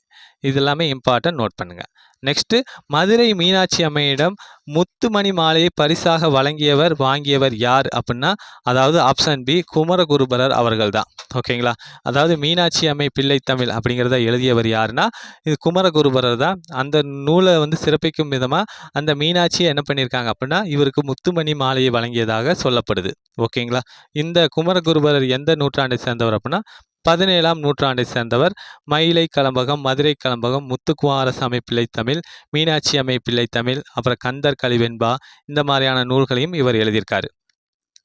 இது எல்லாமே இம்பார்ட்டன்ட், நோட் பண்ணுங்க. நெக்ஸ்ட், மதுரை மீனாட்சி அம்மையிடம் முத்துமணி மாலையை பரிசாக வாங்கியவர் யார் அப்படின்னா, அதாவது ஆப்ஷன் பி குமரகுருபரர் அவர்கள் தான். ஓகேங்களா? அதாவது மீனாட்சி அம்மை பிள்ளைத்தமிழ் அப்படிங்கிறத எழுதியவர் யாருன்னா, இது குமரகுருபரர் தான். அந்த நூலை வந்து சிறப்பிக்கும் விதமாக அந்த மீனாட்சியை என்ன பண்ணியிருக்காங்க அப்படின்னா, இவருக்கு முத்துமணி மாலையை வழங்கியதாக சொல்லப்படுது. ஓகேங்களா? இந்த குமரகுருபரர் எந்த நூற்றாண்டை சேர்ந்தவர் அப்படின்னா, 17ஆம் நூற்றாண்டை சேர்ந்தவர். மயிலை கலம்பகம், மதுரை கலம்பகம், முத்துக்குமாரசாமி பிள்ளைத்தமிழ், மீனாட்சி அம்மை பிள்ளைத்தமிழ், அப்புறம் கந்தர் கலிவெண்பா, இந்த மாதிரியான நூல்களையும் இவர் எழுதியிருக்காரு.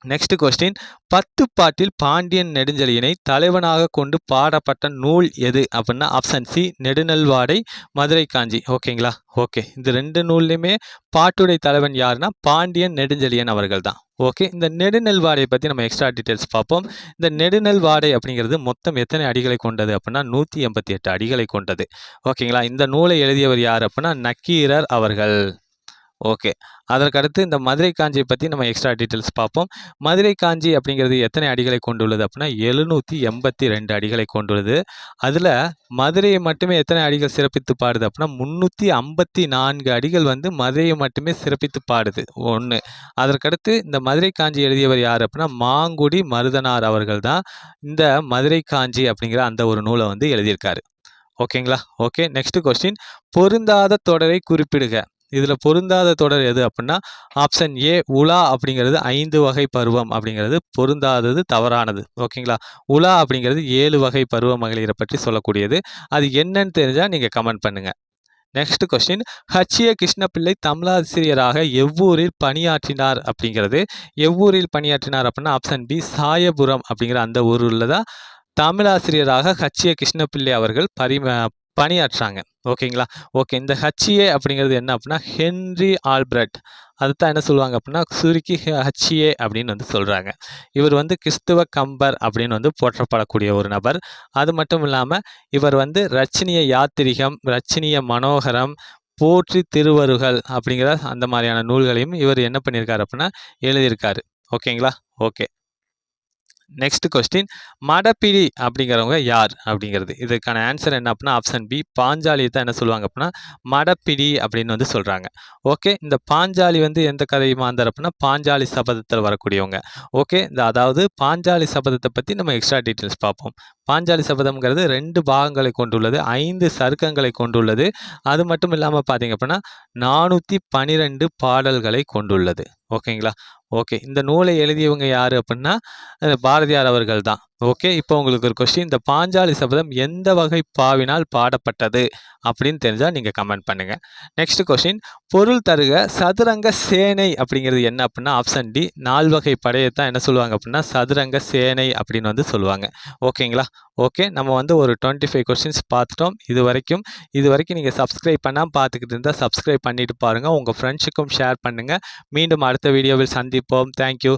நெக்ஸ்ட் கொஸ்டின், 10 பாட்டில் பாண்டியன் நெடுஞ்செழியனை தலைவனாக கொண்டு பாடப்பட்ட நூல் எது அப்படின்னா, ஆப்ஷன் சி நெடுநல்வாடை, மதுரை காஞ்சி. ஓகேங்களா? ஓகே, இந்த 2 நூல்லையுமே பாட்டுடை தலைவன் யாருன்னா பாண்டியன் நெடுஞ்செழியன் அவர்கள் தான். ஓகே, இந்த நெடுநல்வாடையை பற்றி நம்ம எக்ஸ்ட்ரா டீட்டெயில்ஸ் பார்ப்போம். இந்த நெடுநல்வாடை அப்படிங்கிறது மொத்தம் எத்தனை அடிகளை கொண்டது அப்படின்னா 188 அடிகளை கொண்டது. ஓகேங்களா? இந்த நூலை எழுதியவர் யார் அப்படின்னா நக்கீரர் அவர்கள். ஓகே, அதற்கடுத்து இந்த மதுரை காஞ்சியை பற்றி நம்ம எக்ஸ்ட்ரா டீட்டெயில்ஸ் பார்ப்போம். மதுரை காஞ்சி அப்படிங்கிறது எத்தனை அடிகளை கொண்டுள்ளது அப்படின்னா 782 அடிகளை கொண்டுள்ளது. அதில் மதுரையை மட்டுமே எத்தனை அடிகள் சிறப்பித்து பாடுது அப்படின்னா 354 அடிகள் வந்து மதுரையை மட்டுமே சிறப்பித்து பாடுது. ஒன்று. அதற்கடுத்து இந்த மதுரை காஞ்சி எழுதியவர் யார் அப்படின்னா மாங்குடி மருதனார் அவர்கள் தான் இந்த மதுரை காஞ்சி அப்படிங்கிற அந்த ஒரு நூலை வந்து எழுதியிருக்காரு. ஓகேங்களா? ஓகே, நெக்ஸ்ட் கொஸ்டின், பொருந்தாத தொடரை குறிப்பிடுக. இதில் பொருந்தாத தொடர் எது அப்படின்னா, ஆப்ஷன் ஏ உலா அப்படிங்கிறது 5 வகை பருவம் அப்படிங்கிறது பொருந்தாதது, தவறானது. ஓகேங்களா? உலா அப்படிங்கிறது 7 வகை பருவ மகளிரை பற்றி சொல்லக்கூடியது. அது என்னன்னு தெரிஞ்சால் நீங்கள் கமெண்ட் பண்ணுங்கள். நெக்ஸ்ட் கொஸ்டின், ஹச்சிய கிருஷ்ணபிள்ளை தமிழாசிரியராக எவ்வூரில் பணியாற்றினார் அப்படிங்கிறது. எவ்வூரில் பணியாற்றினார் அப்படின்னா, ஆப்ஷன் பி சாயபுரம் அப்படிங்கிற அந்த ஊரில் தான் தமிழாசிரியராக ஹச்சிய கிருஷ்ணபிள்ளை அவர்கள் பணியாற்றாங்க. ஓகேங்களா? ஓகே, இந்த ஹச்சிஏ அப்படிங்கிறது என்ன அப்படின்னா ஹென்றி ஆல்பர்ட். அதுதான் என்ன சொல்லுவாங்க அப்படின்னா சுருக்கி ஹச்சிஏ அப்படின்னு வந்து சொல்கிறாங்க. இவர் வந்து கிறிஸ்துவ கம்பர் அப்படின்னு வந்து போற்றப்படக்கூடிய ஒரு நபர். அது மட்டும் இல்லாமல் இவர் வந்து ரச்சினிய யாத்திரிகம், ரச்சினிய மனோகரம், போற்றி திருவருகள் அப்படிங்கிற அந்த மாதிரியான நூல்களையும் இவர் என்ன பண்ணியிருக்காரு அப்படின்னா எழுதியிருக்காரு. ஓகேங்களா? ஓகே, நெக்ஸ்ட் கொஸ்டின், மடப்பிடி அப்படிங்கிறவங்க யார் அப்படிங்கிறது. இதுக்கான ஆன்சர் என்ன அப்படின்னா ஆப்ஷன் பி பாஞ்சாலியை தான் என்ன சொல்லுவாங்க அப்படின்னா மடப்பிடி அப்படின்னு வந்து சொல்கிறாங்க. ஓகே, இந்த பாஞ்சாலி வந்து எந்த கதை மாந்தர் அப்படின்னா பாஞ்சாலி சபதத்தில் வரக்கூடியவங்க. ஓகே, அதாவது பாஞ்சாலி சபதத்தை பற்றி நம்ம எக்ஸ்ட்ரா டீட்டெயில்ஸ் பார்ப்போம். பாஞ்சாலி சபதம்ங்கிறது 2 பாகங்களை கொண்டுள்ளது, 5 சருக்கங்களை கொண்டுள்ளது. அது மட்டும் இல்லாமல் பார்த்தீங்க அப்படின்னா 412 பாடல்களை கொண்டுள்ளது. ஓகேங்களா? ஓகே, இந்த நூலை எழுதியவங்க யார் அப்படின்னா பாரதியார் அவர்கள் தான். ஓகே, இப்போ உங்களுக்கு ஒரு கொஸ்டின், இந்த பாஞ்சாலி சபதம் எந்த வகை பாவினால் பாடப்பட்டது அப்படின்னு தெரிஞ்சால் நீங்கள் கமெண்ட் பண்ணுங்கள். நெக்ஸ்ட் கொஸ்டின், பொருள் தருக சதுரங்க சேனை அப்படிங்கிறது என்ன அப்படின்னா ஆப்ஷன் டி 4 வகை படையை தான் என்ன சொல்லுவாங்க அப்படின்னா சதுரங்க சேனை அப்படின்னு வந்து சொல்லுவாங்க. ஓகேங்களா? ஓகே, நம்ம வந்து ஒரு 25 கொஸ்டின்ஸ் பார்த்துட்டோம். இது வரைக்கும் நீங்கள் சப்ஸ்கிரைப் பண்ணாமல் பார்த்துக்கிட்டு இருந்தால் சப்ஸ்கிரைப் பண்ணிட்டு பாருங்கள். உங்கள் ஃப்ரெண்ட்ஸுக்கும் ஷேர் பண்ணுங்கள். மீண்டும் அடுத்த வீடியோவில் சந்திப்போம். தேங்க்யூ.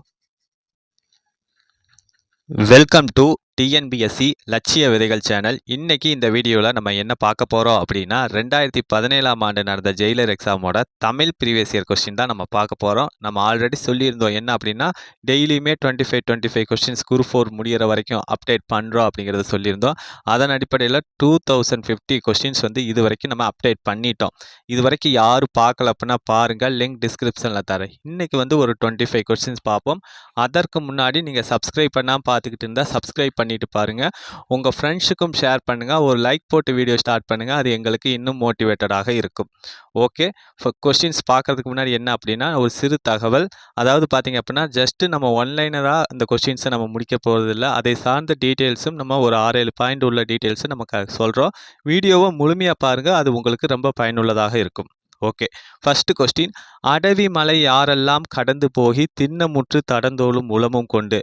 வெல்கம் டு டிஎன்பிஎஸ்சி லட்சிய விதைகள் சேனல். இன்னைக்கு இந்த வீடியோவில் நம்ம என்ன பார்க்க போகிறோம் அப்படின்னா 2017ஆம் ஆண்டு நடந்த ஜெயிலர் எக்ஸாமோட தமிழ் ப்ரீவியஸ் இயர் கொஸ்டின் தான் நம்ம பார்க்க போகிறோம். நம்ம ஆல்ரெடி சொல்லியிருந்தோம் என்ன அப்படின்னா டெய்லியுமே 25 கொஸ்டின்ஸ் குரூப் 4 முடிகிற வரைக்கும் அப்டேட் பண்ணுறோம் அப்படிங்கிறத சொல்லியிருந்தோம். அதன் அடிப்படையில் 2050 கொஸ்டின்ஸ் வந்து இது வரைக்கும் நம்ம அப்டேட் பண்ணிட்டோம். இது வரைக்கும் யாரும் பார்க்கல அப்படின்னா பாருங்கள், லிங்க் டிஸ்கிரிப்ஷனில் தரேன். இன்றைக்கி வந்து ஒரு 25 கொஸ்டின்ஸ் பார்ப்போம். அதற்கு முன்னாடி நீங்கள் சப்ஸ்கிரைப் பண்ணாமல் பார்த்துக்கிட்டு இருந்தால் சப்ஸ்கிரைப் பண்ணிட்டு பாருங்கள். உங்கள் ஃப்ரெண்ட்ஸுக்கும் ஷேர் பண்ணுங்கள். ஒரு லைக் போட்டு வீடியோ ஸ்டார்ட் பண்ணுங்கள். அது எங்களுக்கு இன்னும் மோட்டிவேட்டடாக இருக்கும். ஓகே, இப்போ கொஸ்டின்ஸ் பார்க்குறதுக்கு முன்னாடி என்ன அப்படின்னா ஒரு சிறு தகவல். அதாவது பார்த்தீங்க அப்படின்னா ஜஸ்ட்டு நம்ம ஒன்லைனராக இந்த கொஸ்டின்ஸை நம்ம முடிக்க போகிறதில்ல. அதை சார்ந்த டீட்டெயில்ஸும் நம்ம ஒரு 6-7 பாயிண்ட் உள்ள டீட்டெயில்ஸும் நம்ம சொல்கிறோம். வீடியோவை முழுமையாக பாருங்கள், அது உங்களுக்கு ரொம்ப பயனுள்ளதாக இருக்கும். ஓகே, ஃபர்ஸ்ட் கொஸ்டின், அடவி மலை யாரெல்லாம் கடந்து போகி திண்ணமுற்று தடந்தோளும் உளமும் கொண்டு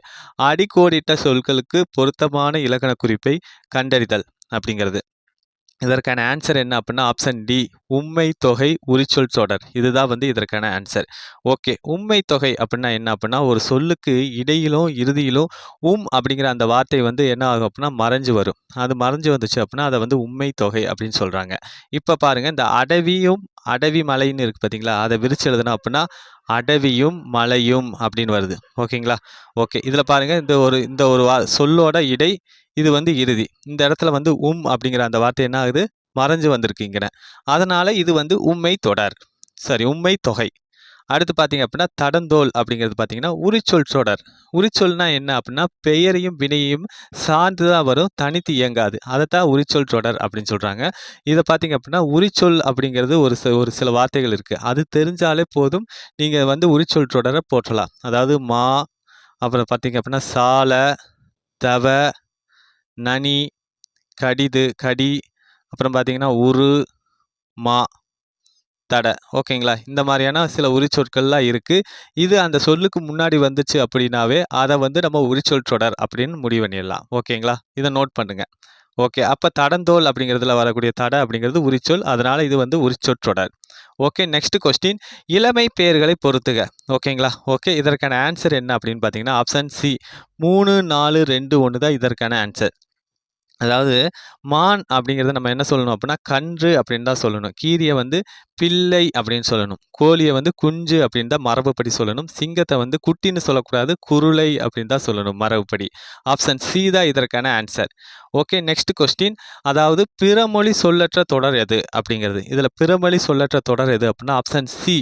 அடிக்கோடிட்ட சொற்களுக்கு பொருத்தமான இலக்கண குறிப்பை கண்டறிதல் அப்படிங்கிறது. இதற்கான ஆன்சர் என்ன அப்படின்னா ஆப்ஷன் டி உம்மை தொகை உரிச்சொல் தொடர். இதுதான் வந்து இதற்கான ஆன்சர். ஓகே, உம்மை தொகை அப்படின்னா என்ன அப்படின்னா ஒரு சொல்லுக்கு இடையிலும் இறுதியிலும் அப்படிங்கிற அந்த வார்த்தை வந்து என்ன ஆகும் அப்படின்னா மறைஞ்சு வரும். அது மறைஞ்சு வந்துச்சு அப்படின்னா அதை வந்து உம்மை தொகை அப்படின்னு சொல்கிறாங்க. இப்போ பாருங்கள், இந்த அடவி மலைன்னு இருக்குது பார்த்தீங்களா, அதை விரிச்சு எழுதணும் அப்படின்னா அடவியும் மலையும் அப்படின்னு வருது. ஓகேங்களா? ஓகே, இதில் பாருங்கள், இந்த ஒரு சொல்லோட இடை இது வந்து இறுதி. இந்த இடத்துல வந்து அப்படிங்கிற அந்த வார்த்தை என்ன ஆகுது? மறைஞ்சு வந்திருக்குங்கிற. அதனால இது வந்து உம்மை தொடர். சரி, உம்மை தொகை. அடுத்து பார்த்தீங்க அப்படின்னா, தடந்தோல் அப்படிங்கிறது பார்த்தீங்கன்னா, உரிச்சொல் தொடர். உரிச்சொல்னா என்ன அப்படின்னா, பெயரையும் வினையையும் சார்ந்து தான் வரும், தனித்து இயங்காது. அதைத்தான் உரிச்சொல் தொடர் அப்படின்னு சொல்றாங்க. இதை பார்த்தீங்க அப்படின்னா, உரிச்சொல் அப்படிங்கிறது ஒரு சில வார்த்தைகள் இருக்கு. அது தெரிஞ்சாலே போதும், நீங்க வந்து உரிச்சொல் தொடரை போற்றலாம். அதாவது மா, அப்புறம் பார்த்தீங்க அப்படின்னா சால, தவ, நனி, கடிது, கடி, அப்புறம் பார்த்தீங்கன்னா உரு, மா, தட. ஓகேங்களா? இந்த மாதிரியான சில உரிச்சொற்கள்லாம் இருக்கு. இது அந்த சொல்லுக்கு முன்னாடி வந்துச்சு அப்படின்னாவே, அதை வந்து நம்ம உரிச்சொல் தொடர் அப்படின்னு முடிவு பண்ணிடலாம். ஓகேங்களா? இதை நோட் பண்ணுங்க. ஓகே. அப்ப தடந்தோல் அப்படிங்கிறதுல வரக்கூடிய தட அப்படிங்கிறது உரிச்சொல். அதனால இது வந்து உரிச்சொற்றொடர். ஓகே. Next question. இளமை பெயர்களை பொறுத்துக. ஓகேங்களா? ஓகே. இதற்கான ஆன்சர் என்ன அப்படின்னு பார்த்தீங்கன்னா, ஆப்ஷன் சி 3, 4, 2, 1 தான் இதற்கான ஆன்சர். அதாவது மான் அப்படிங்கிறத நம்ம என்ன சொல்லணும் அப்படின்னா, கன்று அப்படின்னு தான் சொல்லணும். கீரியை வந்து பிள்ளை அப்படின்னு சொல்லணும். கோழியை வந்து குஞ்சு அப்படின்னு தான் மரபுப்படி சொல்லணும். சிங்கத்தை வந்து குட்டின்னு சொல்லக்கூடாது, குருளை அப்படின்னு தான் சொல்லணும் மரபுப்படி. ஆப்ஷன் சி தான் இதற்கான ஆன்சர். ஓகே. Next question. அதாவது பிறமொழி சொல்லற்ற தொடர் எது அப்படிங்கிறது. இதில் பிறமொழி சொல்லற்ற தொடர் எது அப்படின்னா, ஆப்ஷன் சி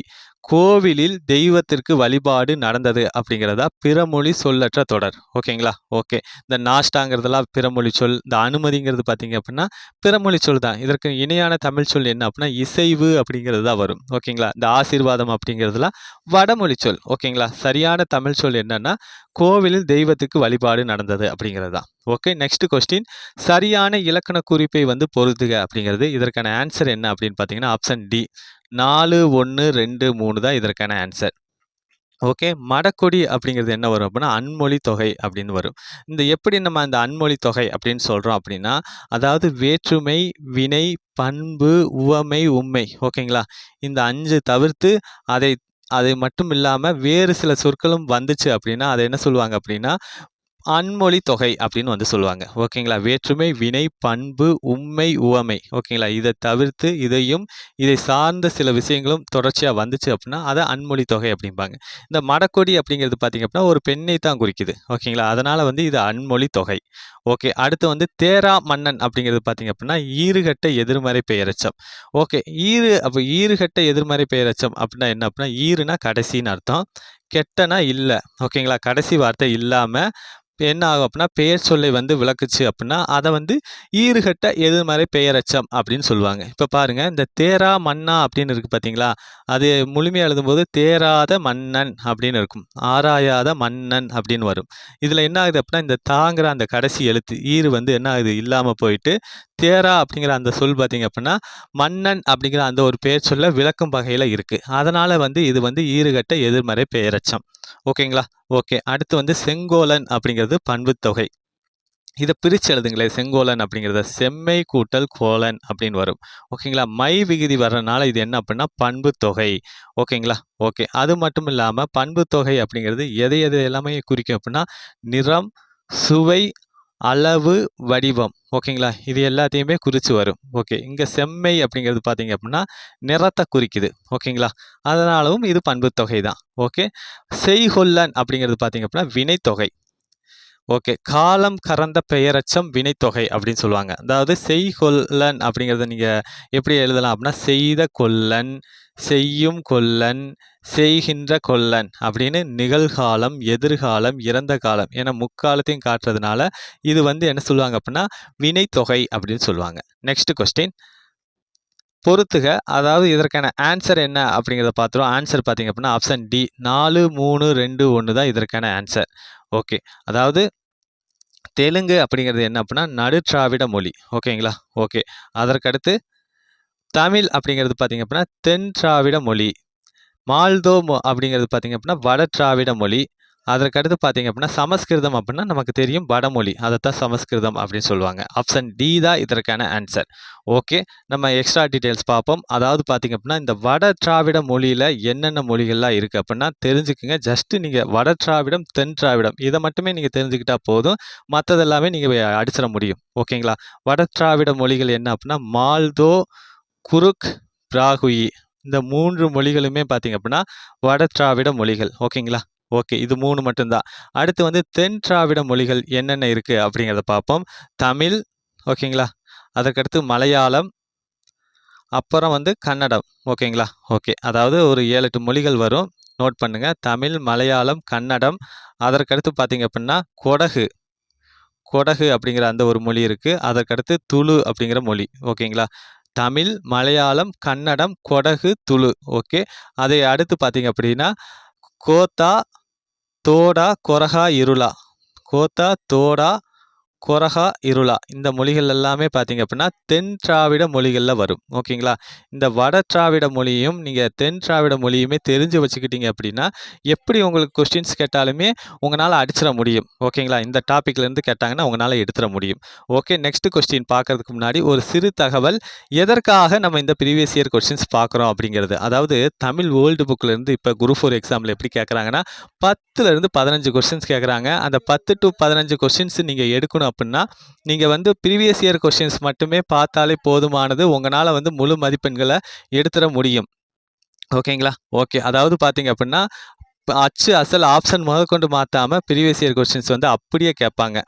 கோவிலில் தெய்வத்திற்கு வழிபாடு நடந்தது அப்படிங்கிறதா பிறமொழி சொல்லற்ற தொடர். ஓகேங்களா? ஓகே. இந்த நாஷ்டாங்கிறதெல்லாம் பிறமொழி சொல். இந்த அனுமதிங்கிறது பார்த்தீங்க அப்படின்னா பிறமொழி சொல் தான். இதற்கு இணையான தமிழ் சொல் என்ன அப்படின்னா இசைவு அப்படிங்கிறது தான் வரும். ஓகேங்களா? இந்த ஆசீர்வாதம் அப்படிங்கிறதுலாம் வடமொழி சொல். ஓகேங்களா? சரியான தமிழ் சொல் என்னன்னா கோவிலில் தெய்வத்துக்கு வழிபாடு நடந்தது அப்படிங்கிறது தான். ஓகே. Next question. சரியான இலக்கண குறிப்பை வந்து பொறுத்துக அப்படிங்கிறது. இதற்கான ஆன்சர் என்ன அப்படின்னு பார்த்தீங்கன்னா, ஆப்ஷன் டி 4, 1, 2, 3 தான் இதற்கான ஆன்சர். ஓகே. மடக்கொடி அப்படிங்கிறது என்ன வரும் அப்படின்னா, அன்மொழி தொகை அப்படின்னு வரும். எப்படி நம்ம அந்த அன்மொழி தொகை அப்படின்னு சொல்றோம் அப்படின்னா, அதாவது வேற்றுமை, வினை, பண்பு, உவமை, உம்மை. ஓகேங்களா? இந்த 5 தவிர்த்து அதை அதை மட்டும் இல்லாம வேறு சில சொற்களும் வந்துச்சு அப்படின்னா, அதை என்ன சொல்லுவாங்க அப்படின்னா, அன்மொழி தொகை அப்படின்னு வந்து சொல்லுவாங்க. ஓகேங்களா? வேற்றுமை, வினை, பண்பு, உம்மை, உவமை. ஓகேங்களா? இதை தவிர்த்து இதை சார்ந்த சில விஷயங்களும் தொடர்ச்சியா வந்துச்சு அப்படின்னா, அதை அன்மொழி தொகை அப்படிம்பாங்க. இந்த மடக்கொடி அப்படிங்கிறது பார்த்தீங்க அப்படின்னா, ஒரு பெண்ணை தான் குறிக்குது. ஓகேங்களா? அதனால வந்து இது அன்மொழி தொகை. ஓகே. அடுத்து வந்து தேரா மன்னன் அப்படிங்கிறது பார்த்தீங்க அப்படின்னா, ஈறுகெட்ட எதிர்மறை பெயரெச்சம். ஓகே. ஈறுகெட்ட எதிர்மறை பெயரெச்சம் அப்படின்னா என்ன அப்படின்னா, ஈறுனா கடைசின்னு அர்த்தம். கெட்டனா இல்ல. ஓகேங்களா? கடைசி வார்த்தை இல்லாம என்ன ஆகும் அப்படின்னா, பெயர் சொல்லை வந்து விளக்குச்சு அப்படின்னா, அதை வந்து ஈறுகெட்ட எதிர்மறை பெயரெச்சம் அப்படின்னு சொல்லுவாங்க. இப்போ பாருங்க, இந்த தேரா மன்னா அப்படின்னு இருக்கு பார்த்தீங்களா? அது முழுமையாக எழுதும்போது தேராத மன்னன் அப்படின்னு இருக்கும். ஆராயாத மன்னன் அப்படின்னு வரும். இதில் என்ன ஆகுது அப்படின்னா, இந்த தாங்கிற அந்த கடைசி எழுத்து ஈறு வந்து என்ன ஆகுது இல்லாமல் போயிட்டு, தேரா அப்படிங்கிற அந்த சொல் பார்த்தீங்க அப்படின்னா, மன்னன் அப்படிங்கிற அந்த ஒரு பெயர் சொல்ல விளக்கும் வகையில் இருக்கு. அதனால வந்து இது வந்து ஈறுகெட்ட எதிர்மறை பெயரெச்சம். ஓகேங்களா? ஓகே. அடுத்து வந்து செங்கோலன் அப்படிங்கிறது பண்புத்தொகை. இதை பிரித்து எழுதுங்களேன். செங்கோலன் அப்படிங்கிறத செம்மை கூட்டல் கோலன் அப்படின்னு வரும். ஓகேங்களா? மை விகுதி வர்றதுனால இது என்ன அப்படின்னா பண்புத்தொகை. ஓகேங்களா? ஓகே. அது மட்டும் இல்லாமல் பண்புத்தொகை அப்படிங்கிறது எதை எல்லாமே குறிக்கும் அப்படின்னா, நிறம், சுவை, அளவு, வடிவம். ஓகேங்களா? இது எல்லாத்தையுமே குறித்து வரும். ஓகே. இங்கே செம்மை அப்படிங்கிறது பார்த்தீங்க அப்படின்னா நிறத்தை குறிக்குது. ஓகேங்களா? அதனாலும் இது பண்புத்தொகை தான். ஓகே. செய்கொல்லன் அப்படிங்கிறது பார்த்தீங்க அப்படின்னா வினைத்தொகை. ஓகே. காலம் கறந்த பெயரெச்சம் வினைத்தொகை அப்படின்னு சொல்லுவாங்க. அதாவது செய்கொல்லன் அப்படிங்கிறத நீங்கள் எப்படி எழுதலாம் அப்படின்னா, செய்த கொல்லன், செய்யும் கொல்லன், செய்கின்ற கொல்லன் அப்படின்னு நிகழ்காலம், எதிர்காலம், இறந்த காலம் என முக்காலத்தையும் காட்டுறதுனால இது வந்து என்ன சொல்லுவாங்க அப்படின்னா வினைத்தொகை அப்படின்னு சொல்லுவாங்க. Next question. பொறுத்துக. அதாவது இதற்கான ஆன்சர் என்ன அப்படிங்கிறத பார்த்துருவோம். ஆன்சர் பார்த்தீங்க அப்படின்னா ஆப்ஷன் டி 4, 3, 2, 1 தான் இதற்கான ஆன்சர். ஓகே. அதாவது தெலுங்கு அப்படிங்கிறது என்ன அப்படின்னா நடுதிராவிட மொழி. ஓகேங்களா? ஓகே. அதற்கடுத்து தமிழ் அப்படிங்கிறது பார்த்தீங்க அப்படின்னா தென் திராவிட மொழி. மால்தோ அப்படிங்கிறது பார்த்தீங்க அப்படின்னா வட திராவிட மொழி. அதற்கடுத்து பார்த்தீங்க அப்படின்னா சமஸ்கிருதம் அப்படின்னா நமக்கு தெரியும் வடமொழி. அதைத்தான் சமஸ்கிருதம் அப்படின்னு சொல்லுவாங்க. ஆப்ஷன் டி தான் இதற்கான ஆன்சர். ஓகே. நம்ம எக்ஸ்ட்ரா டீட்டெயில்ஸ் பார்ப்போம். அதாவது பார்த்தீங்க அப்படின்னா இந்த வட திராவிட மொழியில் என்னென்ன மொழிகள்லாம் இருக்குது அப்படின்னா தெரிஞ்சுக்குங்க. ஜஸ்ட்டு நீங்கள் வட திராவிடம், தென் திராவிடம் இதை மட்டுமே நீங்கள் தெரிஞ்சுக்கிட்டா போதும். மற்றதெல்லாமே நீங்கள் அடிச்சிட முடியும். ஓகேங்களா? வட திராவிட மொழிகள் என்ன அப்படின்னா மால்தோ, குருக், பிராகுயி இந்த 3 மொழிகளுமே பார்த்தீங்க அப்படின்னா வட திராவிட மொழிகள். ஓகேங்களா? ஓகே. இது 3 மட்டும் தான். அடுத்து வந்து தென் திராவிட மொழிகள் என்னென்ன இருக்கு அப்படிங்கிறத பார்ப்போம். தமிழ் ஓகேங்களா? அதற்கடுத்து மலையாளம், அப்புறம் வந்து கன்னடம் ஓகேங்களா? ஓகே. அதாவது ஒரு 7, 8 மொழிகள் வரும். நோட் பண்ணுங்க. தமிழ், மலையாளம், கன்னடம், அதற்கடுத்து பார்த்தீங்க அப்படின்னா கொடகு. கொடகு அப்படிங்கிற அந்த ஒரு மொழி இருக்கு. அதற்கடுத்து துளு அப்படிங்கிற மொழி. ஓகேங்களா? தமிழ், மலையாளம், கன்னடம், கொடகு, துளு. ஓகே. அதை அடுத்து பார்த்தீங்க அப்படின்னா, கோத்தா, தோடா, கொரகா, இருளா. கோத்தா, தோடா, கொரகா, இருளா. இந்த மொழிகள் எல்லாமே பார்த்தீங்க அப்படின்னா, தென் திராவிட மொழிகள்ல வரும். ஓகேங்களா? இந்த வட திராவிட மொழியும், நீங்க தென் திராவிட மொழியுமே தெரிஞ்சு வச்சுக்கிட்டீங்க அப்படின்னா, எப்படி உங்களுக்கு கொஸ்டின்ஸ் கேட்டாலுமே உங்கனால அடிச்சிட முடியும். ஓகேங்களா? இந்த டாபிக்லேருந்து கேட்டாங்கன்னா, உங்கனால எடுத்துற முடியும். ஓகே. நெக்ஸ்ட் கொஸ்டின் பார்க்கறதுக்கு முன்னாடி ஒரு சிறு தகவல். எதற்காக நம்ம இந்த ப்ரீவியஸ் இயர் கொஸ்டின்ஸ் பார்க்குறோம் அப்படிங்கிறது. அதாவது தமிழ் ஓல்டு புக்லேருந்து இப்போ குரூப் 4 எக்ஸாமில் எப்படி கேட்குறாங்கன்னா, 10லேருந்து 15 கொஸ்டின்ஸ் கேட்குறாங்க. அந்த 10 to 15 கொஸ்டின்ஸ் நீங்கள் எடுக்கணும் அப்படின்னா, நீங்கள் வந்து ப்ரீவியஸ் இயர் கொஸ்டின்ஸ் மட்டுமே பார்த்தாலே போதுமானது. உங்களால் வந்து முழு மதிப்பெண்களை எடுத்துட முடியும். ஓகேங்களா? ஓகே. அதாவது பார்த்தீங்க அப்படின்னா, அச்சு, அசல், ஆப்ஷன் முதற்கொண்டு மாத்தாம ப்ரீவியஸ் இயர் கொஸ்டின்ஸ் வந்து அப்படியே கேட்பாங்க.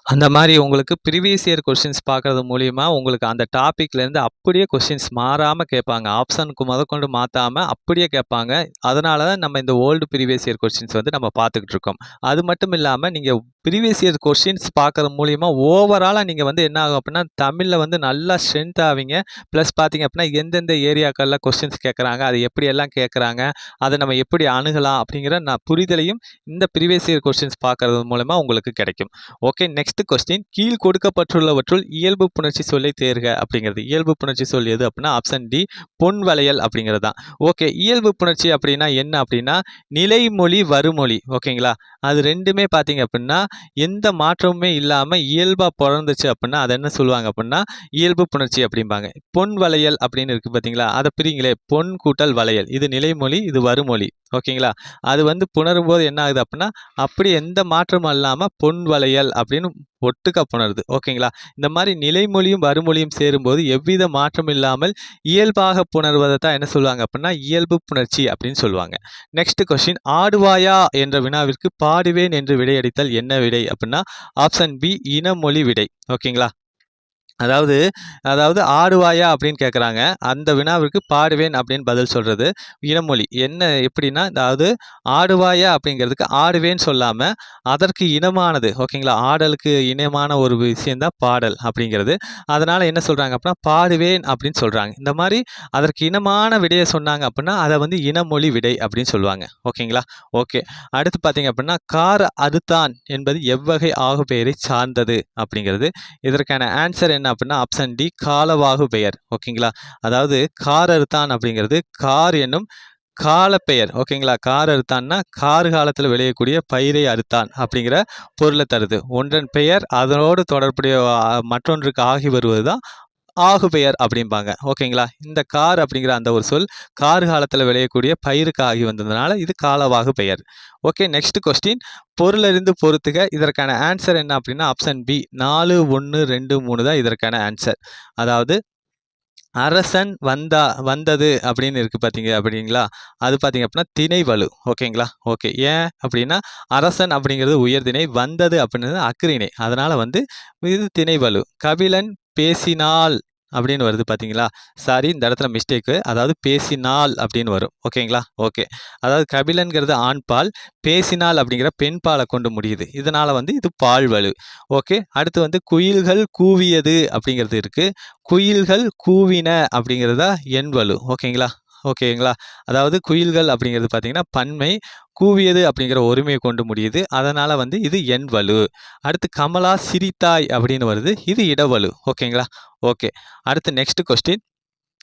அந்த மாரி உங்களுக்கு ப்ரீவியஸ் இயர் கொஸ்டின்ஸ் பார்க்கறது மூலியமா, உங்களுக்கு அந்த டாபிக்லேருந்து அப்படியே கொஸ்டின்ஸ் மாறாம கேட்பாங்க. ஆப்ஷனுக்கு முதற்கொண்டு மாத்தாம அப்படியே கேட்பாங்க. அதனால தான் நம்ம இந்த ஓல்டு ப்ரீவியஸ் இயர் கொஸ்டின்ஸ் வந்து நம்ம பார்த்துக்கிட்டு இருக்கோம். அது மட்டும் இல்லாம, நீங்க ப்ரீவியஸ் இயர் கொஸ்டின்ஸ் பார்க்கறது மூலியமா ஓவராலா நீங்க வந்து என்ன ஆகும் அப்படின்னா, தமிழ்ல வந்து நல்லா ஸ்ட்ரென்த் ஆவீங்க. ப்ளஸ் பார்த்தீங்க அப்படின்னா, எந்தெந்த ஏரியாக்கள்ல கொஸ்டின்ஸ் கேட்குறாங்க, அது எப்படியெல்லாம் கேட்குறாங்க, அதை நம்ம எப்படி அணுகலாம் அப்படிங்கிற புரிதலையும் இந்த ப்ரீவியஸ் இயர் கொஸ்டின்ஸ் பார்க்கறது மூலமா உங்களுக்கு கிடைக்கும். ஓகே. Next question. கீழ் கொடுக்கப்பட்டுள்ளவற்றுள் இயல்பு புணர்ச்சி சொல்லை தேர்க அப்படிங்கிறது. இயல்பு புணர்ச்சி சொல் எது அப்படின்னா ஆப்ஷன் டி பொன் வளையல் அப்படிங்கிறது தான். ஓகே. இயல்பு புணர்ச்சி அப்படின்னா என்ன அப்படின்னா நிலைமொழி, வருமொழி. ஓகேங்களா? அது ரெண்டுமே பார்த்தீங்க அப்படின்னா எந்த மாற்றமுமே இல்லாமல் இயல்பாக பிறந்துச்சு அப்படின்னா அதை என்ன சொல்லுவாங்க அப்படின்னா இயல்பு புணர்ச்சி அப்படிம்பாங்க. பொன் வளையல் அப்படின்னு இருக்குது பார்த்தீங்களா? அதை பிரிங்களே. பொன் கூட்டல் வளையல். இது நிலைமொழி, இது வருமொழி. ஓகேங்களா? அது வந்து புணரும் போது என்ன ஆகுது அப்படின்னா அப்படி எந்த மாற்றமும் இல்லாமல் பொன் வளையல் அப்படின்னு ஒட்டுக்கா புணருது. ஓகேங்களா? இந்த மாதிரி நிலைமொழியும் வருமொழியும் சேரும்போது எவ்வித மாற்றம் இல்லாமல் இயல்பாக புணர்வதை தான் என்ன சொல்லுவாங்க அப்படின்னா இயல்பு புணர்ச்சி அப்படின்னு சொல்லுவாங்க. Next question. ஆடுவாயா என்ற வினாவிற்கு பாடுவேன் என்று விடையளித்தல் என்ன விடை அப்படின்னா ஆப்ஷன் பி இனமொழி விடை. ஓகேங்களா? அதாவது அதாவது ஆடுவாயா அப்படின்னு கேட்குறாங்க. அந்த வினாவிற்கு பாடுவேன் அப்படின்னு பதில் சொல்றது இனமொழி. என்ன எப்படின்னா, அதாவது ஆடுவாயா அப்படிங்கிறதுக்கு ஆடுவேன்னு சொல்லாம அதற்கு இனமானது ஓகேங்களா? ஆடலுக்கு இனமான ஒரு விஷயம் தான் பாடல் அப்படிங்கிறது. அதனால என்ன சொல்றாங்க அப்படின்னா பாடுவேன் அப்படின்னு சொல்றாங்க. இந்த மாதிரி அதற்கு இனமான விடையை சொன்னாங்க அப்படின்னா அதை வந்து இனமொழி விடை அப்படின்னு சொல்லுவாங்க. ஓகேங்களா? ஓகே. அடுத்து பார்த்தீங்க அப்படின்னா கார் அறுத்தான் என்பது எவ்வகை ஆகுபெயரை சார்ந்தது அப்படிங்கிறது. இதற்கான ஆன்சர் என்ன அப்படின்னா ஆப்ஷன் டி காலவாகு பெயர். ஓகேங்களா? அதாவது கார் அறுத்தான் அப்படிங்கிறது கார் என்னும் காலப்பெயர். ஓகேங்களா? கார் அறுத்தான்னா கார் காலத்தில் விளையக்கூடிய பயிரை அறுத்தான் அப்படிங்கிற பொருளை தருது. ஒன்றன் பெயர் அதனோடு தொடர்புடைய மற்றொன்றுக்கு ஆகி வருவது தான் ஆகுபெயர் அப்படிம்பாங்க. ஓகேங்களா? இந்த கார் அப்படிங்கிற அந்த ஒரு சொல் கார் காலத்தில் விளையக்கூடிய பயிருக்கு ஆகி வந்ததுனால இது காலவாகு பெயர். ஓகே. Next question. பொருளறிந்து பொறுத்துக. இதற்கான ஆன்சர் என்ன அப்படின்னா ஆப்ஷன் பி 4, 1, 2, 3 தான் இதற்கான ஆன்சர். அதாவது அரசன் வந்தது அப்படின்னு இருக்கு பார்த்தீங்க அப்படிங்களா? அது பார்த்தீங்க அப்படின்னா திணைவலு. ஓகேங்களா? ஓகே. ஏன் அப்படின்னா அரசன் அப்படிங்கிறது உயர்திணை, வந்தது அப்படின்றது அஃறிணை. அதனால வந்து இது திணைவலு. கபிலன் பேசினாள் அப்படின்னு வருது பார்த்தீங்களா? சாரி, இந்த இடத்துல மிஸ்டேக்கு. அதாவது பேசினாள் அப்படின்னு வரும். ஓகேங்களா? ஓகே. அதாவது கபிலன்கிறது ஆண்பால், பேசினாள் அப்படிங்கிற பெண்பாலை கொண்டு முடியுது. இதனால வந்து இது பால்வலு. ஓகே. அடுத்து வந்து குயில்கள் கூவியது அப்படிங்கிறது இருக்கு. குயில்கள் கூவின அப்படிங்கிறதா எண்வலு. ஓகேங்களா? ஓகேங்களா? அதாவது குயில்கள் அப்படிங்கிறது பார்த்தீங்கன்னா பன்மை, கூவியது அப்படிங்கிற ஒருமையை கொண்டு முடியுது. அதனால வந்து இது எண்வலு. அடுத்து கமலா சிரித்தாய் அப்படின்னு வருது. இது இடவலு. ஓகேங்களா? ஓகே. அடுத்து நெக்ஸ்ட் கொஸ்டின்.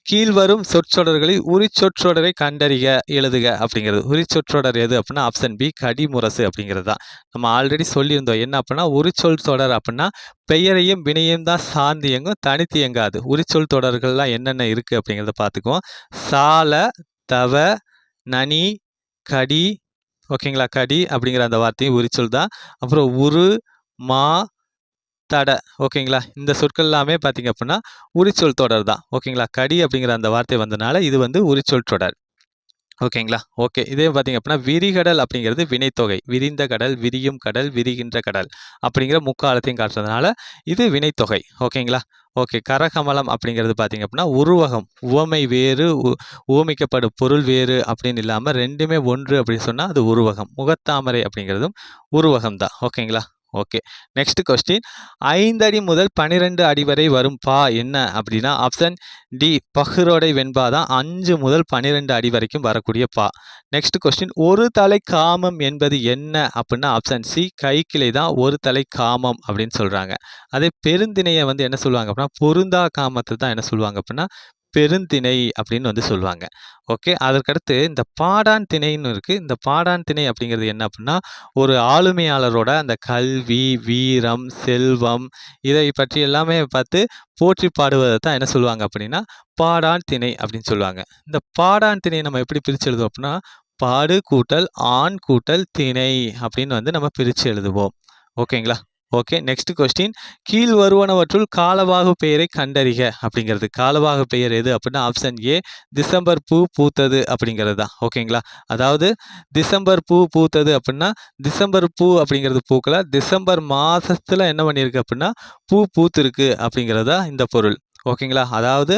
கீழ்வரும் சொற்றொடர்களில் உரிச்சொற்றொடரை கண்டறிக எழுதுக அப்படிங்கிறது. உரிச்சொற்றொடர் எது அப்படின்னா ஆப்ஷன் பி கடிமுரசு அப்படிங்கிறது தான். நம்ம ஆல்ரெடி சொல்லியிருந்தோம். என்ன அப்படின்னா உரிச்சொல் தொடர் அப்படின்னா பெயரையும் வினையும் தான் சார்ந்து இயங்கும், தனித்து இயங்காது. உரிச்சொல் தொடர்கள்லாம் என்னென்ன இருக்குது அப்படிங்கிறத பார்த்துக்குவோம். சால, தவ, நனி, கடி. ஓகேங்களா? கடி அப்படிங்கிற அந்த வார்த்தையும் உரிச்சொல் தான். அப்புறம் உரு, மா, தட. ஓகேங்களா? இந்த சொற்கள் எல்லாமே பார்த்தீங்க அப்படின்னா உரிச்சொல் தொடர் தான். ஓகேங்களா? கடி அப்படிங்கிற அந்த வார்த்தை வந்தனால இது வந்து உரிச்சொல் தொடர். ஓகேங்களா? ஓகே. இதே பார்த்தீங்க அப்படின்னா, விரிகடல் அப்படிங்கிறது வினைத்தொகை. விரிந்த கடல், விரியும் கடல், விரிகின்ற கடல் அப்படிங்கிற முக்காலத்தையும் காட்டுறதுனால, இது வினைத்தொகை. ஓகேங்களா? ஓகே. கரகமலம் அப்படிங்கிறது பார்த்தீங்க அப்படின்னா, உருவகம். உவமை வேறு, உவமிக்கப்படும் பொருள் வேறு அப்படின்னு இல்லாம 2மே ஒன்று அப்படின்னு சொன்னா, அது உருவகம். முகத்தாமரை அப்படிங்கிறதும் உருவகம் தான். ஓகேங்களா? ஓகே. Next question. 5 அடி முதல் 12 அடி வரை வரும் பா என்ன அப்படின்னா, ஆப்ஷன் டி பஹ்ரோடை வெண்பா தான் 5 முதல் 12 அடி வரைக்கும் வரக்கூடிய பா. Next question. ஒரு தலை காமம் என்பது என்ன அப்படின்னா, ஆப்ஷன் சி கைக்கிளை தான் ஒரு தலை காமம் அப்படின்னு சொல்றாங்க. அதே பெருந்திணைய வந்து என்ன சொல்லுவாங்க அப்படின்னா, பொருந்தா காமத்தை தான் என்ன சொல்லுவாங்க அப்படின்னா, பெருந்திணை அப்படின்னு வந்து சொல்லுவாங்க. ஓகே. அதற்கடுத்து இந்த பாடான் திணைன்னு இருக்கு. இந்த பாடான் திணை அப்படிங்கிறது என்ன அப்படின்னா, ஒரு ஆளுமையாளரோட அந்த கல்வி, வீரம், செல்வம் இதை பற்றி எல்லாமே பார்த்து போற்றி பாடுவதை தான் என்ன சொல்லுவாங்க அப்படின்னா, பாடான் திணை அப்படின்னு சொல்லுவாங்க. இந்த பாடான் திணையை நம்ம எப்படி பிரிச்சு எழுதுவோம் அப்படின்னா, பாடு கூட்டல் ஆண் கூட்டல் திணை அப்படின்னு வந்து நம்ம பிரிச்சு எழுதுவோம். ஓகேங்களா? ஓகே. Next question. கீழ் வருவனவற்றுள் காலவாகு பெயரை கண்டறிக அப்படிங்கிறது. காலவாகு பெயர் எது அப்படின்னா, ஆப்ஷன் ஏ டிசம்பர் பூ பூத்தது அப்படிங்கிறது தான். ஓகேங்களா? அதாவது டிசம்பர் பூ பூத்தது அப்படின்னா, டிசம்பர் பூ அப்படிங்கிறது பூக்கல. டிசம்பர் மாசத்துல என்ன பண்ணியிருக்கு அப்படின்னா, பூ பூத்திருக்கு அப்படிங்கிறது தான் இந்த பொருள். ஓகேங்களா? அதாவது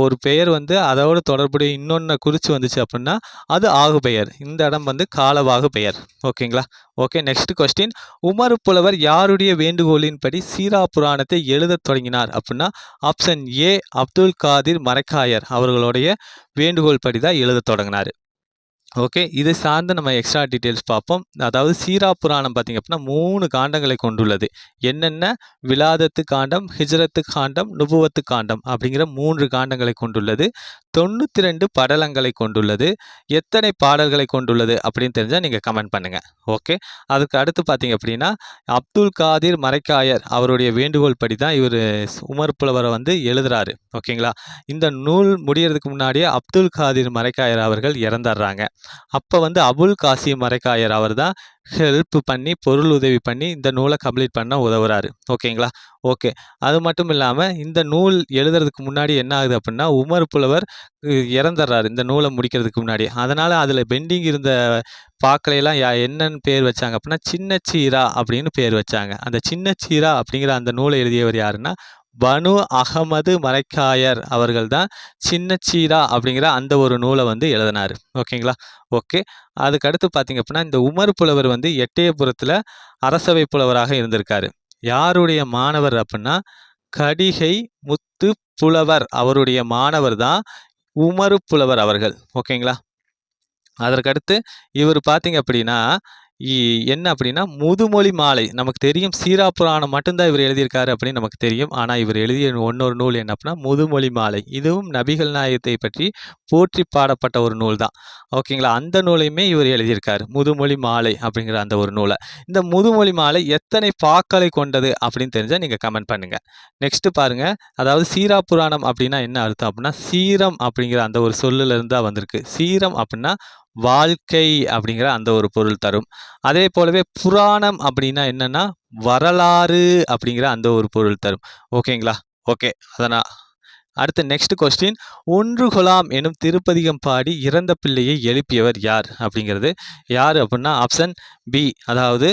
ஒரு பெயர் வந்து அதோட தொடர்புடைய இன்னொன்ன குறிச்சு வந்துச்சு அப்படின்னா, அது ஆகு பெயர். இந்த இடம் வந்து காலவாகு பெயர். ஓகேங்களா? ஓகே. Next question. உமறு புலவர் யாருடைய வேண்டுகோளின்படி சீரா புராணத்தை எழுதத் தொடங்கினார் அப்படின்னா, ஆப்ஷன் ஏ அப்துல் காதிர் மரைக்காயர் அவர்களுடைய வேண்டுகோள் படி தான் எழுதத் தொடங்கினார். ஓகே. இது சார்ந்து நம்ம எக்ஸ்ட்ரா டீட்டெயில்ஸ் பார்ப்போம். அதாவது சீரா புராணம் பார்த்தீங்க அப்படின்னா 3 காண்டங்களை கொண்டுள்ளது. என்னென்ன? விலாதத்து காண்டம், ஹிஜ்ரத்து காண்டம், நுபுவத்து காண்டம் அப்படிங்கிற 3 காண்டங்களை கொண்டுள்ளது. 92 படலங்களை கொண்டுள்ளது. எத்தனை பாடல்களை கொண்டுள்ளது அப்படின்னு தெரிஞ்சா நீங்க கமெண்ட் பண்ணுங்க. ஓகே. அதுக்கு அடுத்து பார்த்தீங்க அப்படின்னா, அப்துல் காதிர் மரைக்காயர் அவருடைய வேண்டுகோள் படி தான் இவரு உமர் புலவரை வந்து எழுதுறாரு. ஓகேங்களா? இந்த நூல் முடியறதுக்கு முன்னாடியே அப்துல் காதிர் மரைக்காயர் அவர்கள் இறந்துடுறாங்க. அப்போ வந்து அபுல் காசிம் மரைக்காயர் அவர் தான் ஹெல்ப் பண்ணி பொருள் உதவி பண்ணி இந்த நூலை கம்ப்ளீட் பண்ண உதவுறாரு. ஓகேங்களா? ஓகே. அது மட்டும் இல்லாமல் இந்த நூல் எழுதுறதுக்கு முன்னாடி என்ன ஆகுது அப்படின்னா, உமர் புலவர் இறந்துடுறாரு இந்த நூலை முடிக்கிறதுக்கு முன்னாடி. அதனால் அதில் பெண்டிங் இருந்த பாக்களையெல்லாம் என்னன்னு பேர் வச்சாங்க அப்படின்னா, சின்னச்சீரா அப்படின்னு பேர் வச்சாங்க. அந்த சின்னச்சீரா அப்படிங்கிற அந்த நூலை எழுதியவர் யாருன்னா, பனு அகமது மரைக்காயர் அவர்கள் தான் சின்னச்சீரா அப்படிங்கிற அந்த ஒரு நூலை வந்து எழுதினார். ஓகேங்களா? ஓகே. அதுக்கு அடுத்து பார்த்தீங்க அப்படின்னா, இந்த உமர் புலவர் வந்து எட்டயபுரத்தில் அரசவை புலவராக இருந்திருக்காரு. யாருடைய மாணவர் அப்படின்னா, கடிகை முத்து புலவர் அவருடைய மாணவர் தான் உமரு புலவர் அவர்கள். ஓகேங்களா? அதற்கடுத்து இவர் பார்த்தீங்க அப்படின்னா, என்ன அப்படின்னா, முதுமொழி மாலை. நமக்கு தெரியும் சீரா புராணம் மட்டும்தான் இவர் எழுதியிருக்காரு அப்படின்னு நமக்கு தெரியும். ஆனால் இவர் எழுதிய இன்னொரு நூல் என்ன அப்படின்னா, முதுமொழி மாலை. இதுவும் நபிகள் நாயகத்தை பற்றி போற்றி பாடப்பட்ட ஒரு நூல் தான். ஓகேங்களா? அந்த நூலையுமே இவர் எழுதியிருக்காரு. முதுமொழி மாலை அப்படிங்கிற அந்த ஒரு நூலை. இந்த முதுமொழி மாலை எத்தனை பாக்களை கொண்டது அப்படின்னு தெரிஞ்சால் நீங்கள் கமெண்ட் பண்ணுங்க. நெக்ஸ்ட் பாருங்க. அதாவது சீரா புராணம் அப்படின்னா என்ன அர்த்தம் அப்படின்னா, சீரம் அப்படிங்கிற அந்த ஒரு சொல்லுல இருந்து தான் வந்திருக்கு. சீரம் அப்படின்னா வாழ்க்கை அப்படிங்கிற அந்த ஒரு பொருள் தரும். அதே போலவே புராணம் அப்படின்னா என்னன்னா, வரலாறு அப்படிங்கிற அந்த ஒரு பொருள் தரும். ஓகேங்களா? ஓகே. அதனால் அடுத்து நெக்ஸ்ட் கொஸ்டின். ஒன்று கொலாம் எனும் திருப்பதிகம் பாடி இறந்த பிள்ளையை எழுப்பியவர் யார் அப்படிங்கிறது. யார் அப்படின்னா, ஆப்ஷன் பி அதாவது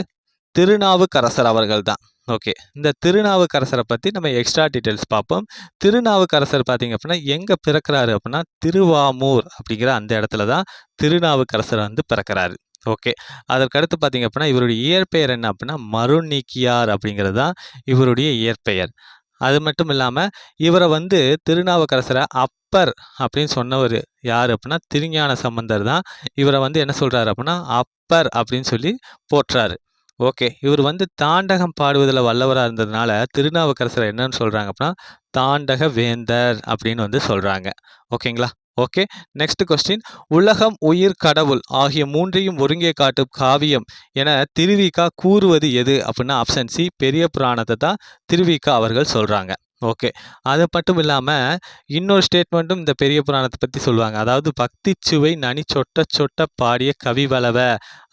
திருநாவுக்கரசர் அவர்கள் தான். ஓகே. இந்த திருநாவுக்கரசரை பற்றி நம்ம எக்ஸ்ட்ரா டீட்டெயில்ஸ் பார்ப்போம். திருநாவுக்கரசர் பார்த்தீங்க அப்படின்னா எங்கே பிறக்கிறாரு அப்படின்னா, திருவாமூர் அப்படிங்கிற அந்த இடத்துல தான் திருநாவுக்கரசர் வந்து பிறக்கிறாரு. ஓகே. அதற்கடுத்து பார்த்தீங்க அப்படின்னா, இவருடைய இயற்பெயர் என்ன அப்படின்னா, மருநீக்கியார் அப்படிங்கிறது தான் இவருடைய இயற்பெயர். அது மட்டும் இல்லாமல் இவரை வந்து திருநாவுக்கரசரை அப்பர் அப்படின்னு சொன்னவர் யார் அப்படின்னா, திருஞான சம்பந்தர் தான் இவரை வந்து என்ன சொல்கிறாரு அப்படின்னா, அப்பர் அப்படின்னு சொல்லி போற்றாரு. ஓகே. இவர் வந்து தாண்டகம் பாடுவதில் வல்லவராக இருந்ததுனால திருநாவுக்கரசர் என்னன்னு சொல்கிறாங்க அப்படின்னா, தாண்டக வேந்தர் அப்படின்னு வந்து சொல்கிறாங்க. ஓகேங்களா? ஓகே. Next question. உலகம், உயிர், கடவுள் ஆகிய 3ஐயும் ஒருங்கே காட்டும் காவியம் என திருவிக கூறுவது எது அப்படின்னா, ஆப்ஷன் சி பெரிய புராணத்தை தான் திருவிக அவர்கள் சொல்கிறாங்க. ஓகே. அது மட்டும் இல்லாமல் இன்னொரு ஸ்டேட்மெண்ட்டும் இந்த பெரிய புராணத்தை பற்றி சொல்லுவாங்க. அதாவது பக்தி சுவை நனி சொட்ட சொட்ட பாடிய கவிவளவ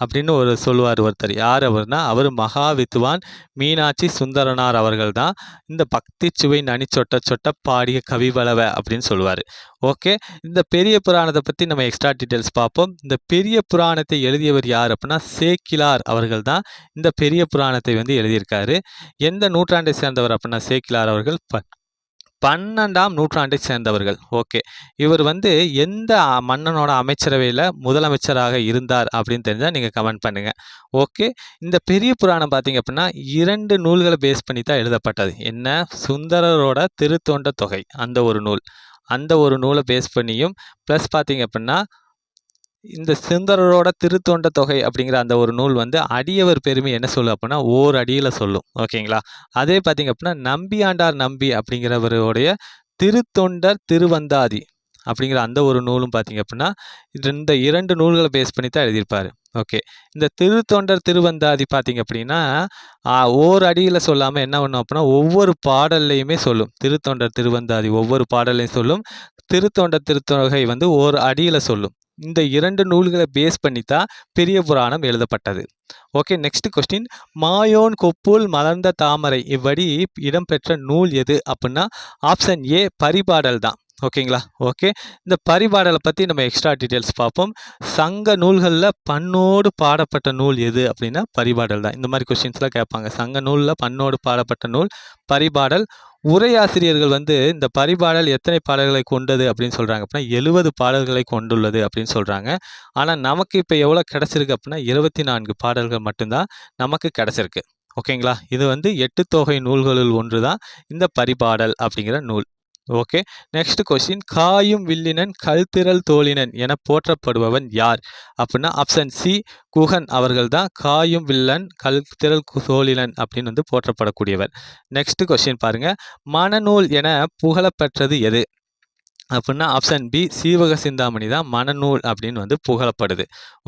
அப்படின்னு ஒரு சொல்லுவார் ஒருத்தர். யார் அவர்னா, அவர் மகா வித்துவான் மீனாட்சி சுந்தரனார் அவர்கள் தான் இந்த பக்தி சுவை நனி சொட்ட சொட்ட பாடிய கவிவளவ அப்படின்னு சொல்லுவார். ஓகே. இந்த பெரிய புராணத்தை பத்தி நம்ம எக்ஸ்ட்ரா டீட்டெயில்ஸ் பார்ப்போம். இந்த பெரிய புராணத்தை எழுதியவர் யார் அப்படின்னா, சேக்கிழார் அவர்கள் தான் இந்த பெரிய புராணத்தை வந்து எழுதியிருக்காரு. எந்த நூற்றாண்டை சேர்ந்தவர் அப்படின்னா, சேக்கிழார் அவர்கள் 12ஆம் நூற்றாண்டை சேர்ந்தவர்கள். ஓகே. இவர் வந்து எந்த மன்னனோட அமைச்சரவையில முதலமைச்சராக இருந்தார் அப்படின்னு தெரிஞ்சா நீங்க கமெண்ட் பண்ணுங்க. ஓகே. இந்த பெரிய புராணம் பார்த்தீங்க அப்படின்னா 2 நூல்களை பேஸ் பண்ணி தான் எழுதப்பட்டது. என்ன? சுந்தரரோட திருத்தொண்ட தொகை அந்த ஒரு நூல். அந்த ஒரு நூலை பேஸ் பண்ணியும் ப்ளஸ் பார்த்தீங்க அப்படின்னா இந்த சுந்தரரோட திருத்தொண்ட தொகை அப்படிங்கிற அந்த ஒரு நூல் வந்து அடியவர் பெருமை என்ன சொல்லும் அப்படின்னா ஓர் அடியில் சொல்லும். ஓகேங்களா? அதே பார்த்தீங்க அப்படின்னா நம்பியாண்டார் நம்பி அப்படிங்கிறவருடைய திருத்தொண்டர் திருவந்தாதி அப்படிங்கிற அந்த ஒரு நூலும் பார்த்தீங்க அப்படின்னா இந்த 2 நூல்களை பேஸ் பண்ணி தான் எழுதியிருப்பாரு. ஓகே. இந்த திருத்தொண்டர் திருவந்தாதி பார்த்தீங்க அப்படின்னா ஓர் அடியில் சொல்லாமல் என்ன பண்ணும் அப்படின்னா ஒவ்வொரு பாடல்லையுமே சொல்லும். திருத்தொண்டர் திருவந்தாதி ஒவ்வொரு பாடல்லையும் சொல்லும். திருத்தொண்டர் திருத்தொகை வந்து ஓர் அடியில் சொல்லும். இந்த 2 நூல்களை பேஸ் பண்ணி தான் பெரிய புராணம் எழுதப்பட்டது. ஓகே. Next question. மாயோன் கொப்புள் மலர்ந்த தாமரை இவ்வடி இடம்பெற்ற நூல் எது அப்படின்னா ஆப்ஷன் ஏ பரிபாடல் தான். ஓகேங்களா? ஓகே. இந்த பரிபாடலை பற்றி நம்ம எக்ஸ்ட்ரா டீட்டெயில்ஸ் பார்ப்போம். சங்க நூல்களில் பண்ணோடு பாடப்பட்ட நூல் எது அப்படின்னா பரிபாடல் தான். இந்த மாதிரி கொஸ்டின்ஸ்லாம் கேட்பாங்க. சங்க நூலில் பண்ணோடு பாடப்பட்ட நூல் பரிபாடல். உரையாசிரியர்கள் வந்து இந்த பரிபாடல் எத்தனை பாடல்களை கொண்டது அப்படின்னு சொல்கிறாங்க அப்படின்னா 70 பாடல்களை கொண்டுள்ளது அப்படின்னு சொல்கிறாங்க. ஆனால் நமக்கு இப்போ எவ்வளோ கிடச்சிருக்கு அப்படின்னா 24 பாடல்கள் மட்டும்தான் நமக்கு கிடச்சிருக்கு. ஓகேங்களா? இது வந்து 8 தொகை நூல்களுள் ஒன்று தான் இந்த பரிபாடல் அப்படிங்கிற நூல். ஓகே. Next question. காயும் வில்லினன் கல்திரள் தோழினன் என போற்றப்படுபவன் யார் அப்படின்னா ஆப்ஷன் சி குகன் அவர்கள் தான் காயும் வில்லன் கல்திரள் தோழினன் அப்படின்னு வந்து போற்றப்படக்கூடியவர். நெக்ஸ்ட் கொஸ்டின் பாருங்க. மணநூல் என புகழப்பெற்றது எது அப்படின்னா ஆப்ஷன் பி சீவக சிந்தாமணி தான் மணநூல் அப்படின்னு வந்து புகழப்படுது.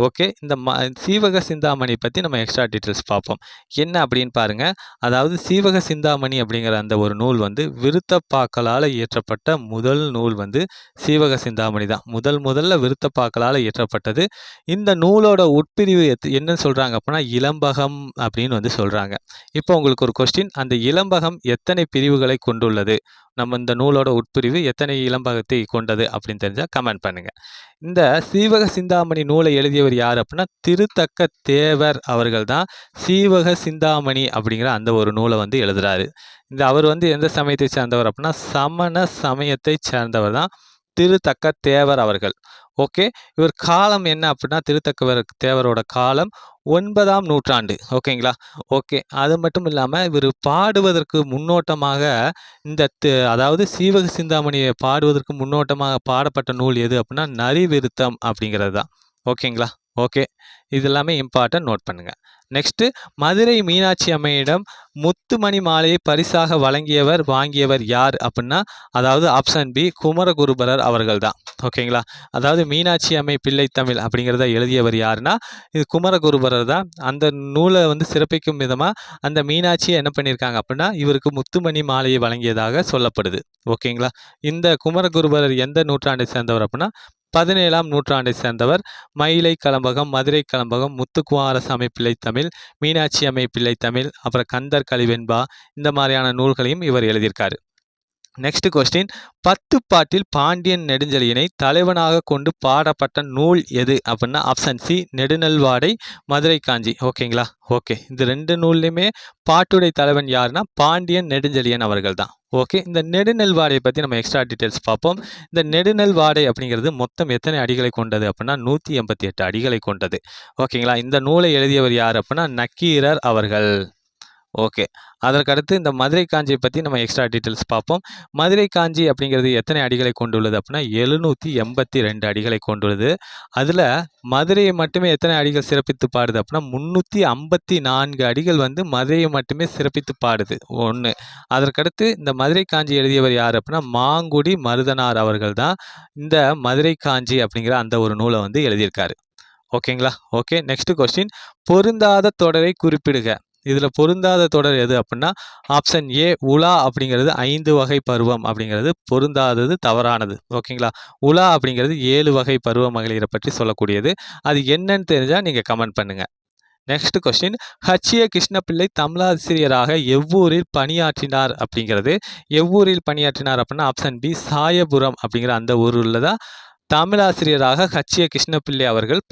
ஓகே. இந்த சீவக சிந்தாமணி பற்றி நம்ம எக்ஸ்ட்ரா டீட்டெயில்ஸ் பார்ப்போம். என்ன அப்படின்னு பாருங்க. அதாவது சீவக சிந்தாமணி அப்படிங்கிற அந்த ஒரு நூல் வந்து விருத்தப்பாக்களால் இயற்றப்பட்ட முதல் நூல் வந்து சீவக சிந்தாமணி தான். முதல்ல விருத்தப்பாக்களால் இயற்றப்பட்டது. இந்த நூலோட உட்பிரிவு என்னன்னு சொல்றாங்க அப்படின்னா இளம்பகம் அப்படின்னு வந்து சொல்றாங்க. இப்போ உங்களுக்கு ஒரு கொஸ்டின். அந்த இளம்பகம் எத்தனை பிரிவுகளை கொண்டுள்ளது? நம்ம இந்த நூலோட உட்பிரிவு எத்தனை இளம்பகத்தை கொண்டது அப்படின்னு தெரிஞ்சால் கமெண்ட் பண்ணுங்க. இந்த சீவக சிந்தாமணி நூலை எழுதியவர் யார் அப்படின்னா திருத்தக்க தேவர் அவர்கள் தான் சீவக சிந்தாமணி அப்படிங்கிற அந்த ஒரு நூலை வந்து எழுதுறாரு. அவர் வந்து எந்த சமயத்தை சேர்ந்தவர் அப்படின்னா சமண சமயத்தை சேர்ந்தவர் தான் திருத்தக்க தேவர் அவர்கள். ஓகே. இவர் காலம் என்ன அப்படின்னா திருத்தக்க தேவரோட காலம் 9ஆம் நூற்றாண்டு. ஓகேங்களா? ஓகே. அது மட்டும் இல்லாமல் இவர் பாடுவதற்கு முன்னோட்டமாக இந்த அதாவது சீவக சிந்தாமணியை பாடுவதற்கு முன்னோட்டமாக பாடப்பட்ட நூல் எது அப்படின்னா நரிவிருத்தம் அப்படிங்கிறது தான். ஓகேங்களா? ஓகே. இது எல்லாமே இம்பார்ட்டன்ட், நோட் பண்ணுங்க. நெக்ஸ்ட். மதுரை மீனாட்சி அம்மையிடம் முத்துமணி மாலையை பரிசாக வாங்கியவர் யார் அப்படின்னா அதாவது ஆப்ஷன் பி குமரகுருபரர் அவர்கள் தான். ஓகேங்களா? அதாவது மீனாட்சி அம்மை பிள்ளைத்தமிழ் அப்படிங்கிறத எழுதியவர் யாருன்னா இது குமரகுருபரர் தான். அந்த நூலை வந்து சிறப்பிக்கும் விதமாக அந்த மீனாட்சியை என்ன பண்ணியிருக்காங்க அப்படின்னா இவருக்கு முத்துமணி மாலையை வழங்கியதாக சொல்லப்படுது. ஓகேங்களா? இந்த குமரகுருபரர் எந்த நூற்றாண்டை சேர்ந்தவர் அப்படின்னா 17ஆம் நூற்றாண்டை சேர்ந்தவர். மயிலை கலம்பகம், மதுரை கலம்பகம், முத்துக்குமாரசாமி பிள்ளைத்தமிழ், மீனாட்சி அம்மை பிள்ளைத்தமிழ், அப்புறம் கந்தர் கலிவெண்பா இந்த மாதிரியான நூல்களையும் இவர் எழுதியிருக்காரு. Next question. 10 பாட்டில் பாண்டியன் நெடுஞ்செழியனை தலைவனாக கொண்டு பாடப்பட்ட நூல் எது அப்படின்னா ஆப்ஷன் சி நெடுநல்வாடை, மதுரை காஞ்சி. ஓகேங்களா? ஓகே. இந்த 2 நூல்லையுமே பாட்டுடை தலைவன் யாருன்னா பாண்டியன் நெடுஞ்செழியன் அவர்கள் தான். ஓகே. இந்த நெடுநல்வாடையை பற்றி நம்ம எக்ஸ்ட்ரா டீட்டெயில்ஸ் பார்ப்போம். இந்த நெடுநல்வாடை அப்படிங்கிறது மொத்தம் எத்தனை அடிகளை கொண்டது அப்படின்னா 188 அடிகளை கொண்டது. ஓகேங்களா? இந்த நூலை எழுதியவர் யார் அப்படின்னா நக்கீரர் அவர்கள். ஓகே. அதற்கடுத்து இந்த மதுரை காஞ்சியை பற்றி நம்ம எக்ஸ்ட்ரா டீட்டெயில்ஸ் பார்ப்போம். மதுரை காஞ்சி அப்படிங்கிறது எத்தனை அடிகளை கொண்டுள்ளது அப்படின்னா 782 அடிகளை கொண்டுள்ளது. அதில் மதுரையை மட்டுமே எத்தனை அடிகள் சிறப்பித்து பாடுது அப்படின்னா 354 அடிகள் வந்து மதுரையை மட்டுமே சிறப்பித்து பாடுது. ஒன்று. அதற்கடுத்து இந்த மதுரை காஞ்சி எழுதியவர் யார் அப்படின்னா மாங்குடி மருதனார் அவர்கள் தான் இந்த மதுரை காஞ்சி அப்படிங்கிற அந்த ஒரு நூலை வந்து எழுதியிருக்காரு. ஓகேங்களா? ஓகே. Next question. பொருந்தாத தொடரை குறிப்பிடுக. இதில் பொருந்தாத தொடர் எது அப்படின்னா ஆப்ஷன் ஏ உலா அப்படிங்கிறது 5 வகை பருவம் அப்படிங்கிறது பொருந்தாதது, தவறானது. ஓகேங்களா? உலா அப்படிங்கிறது 7 வகை பருவ மகளிரை பற்றி சொல்லக்கூடியது. அது என்னன்னு தெரிஞ்சால் நீங்கள் கமெண்ட் பண்ணுங்கள். நெக்ஸ்ட் கொஸ்டின், ஹச்ஏ கிருஷ்ணபிள்ளை தமிழாசிரியராக எவ்வூரில் பணியாற்றினார் அப்படிங்கிறது. எவ்வூரில் பணியாற்றினார் அப்படின்னா ஆப்ஷன் பி சாயபுரம் அப்படிங்கிற அந்த ஊரில் தான் தமிழாசிரியராக ஹச்ஏ கிருஷ்ணபிள்ளை அவர்கள்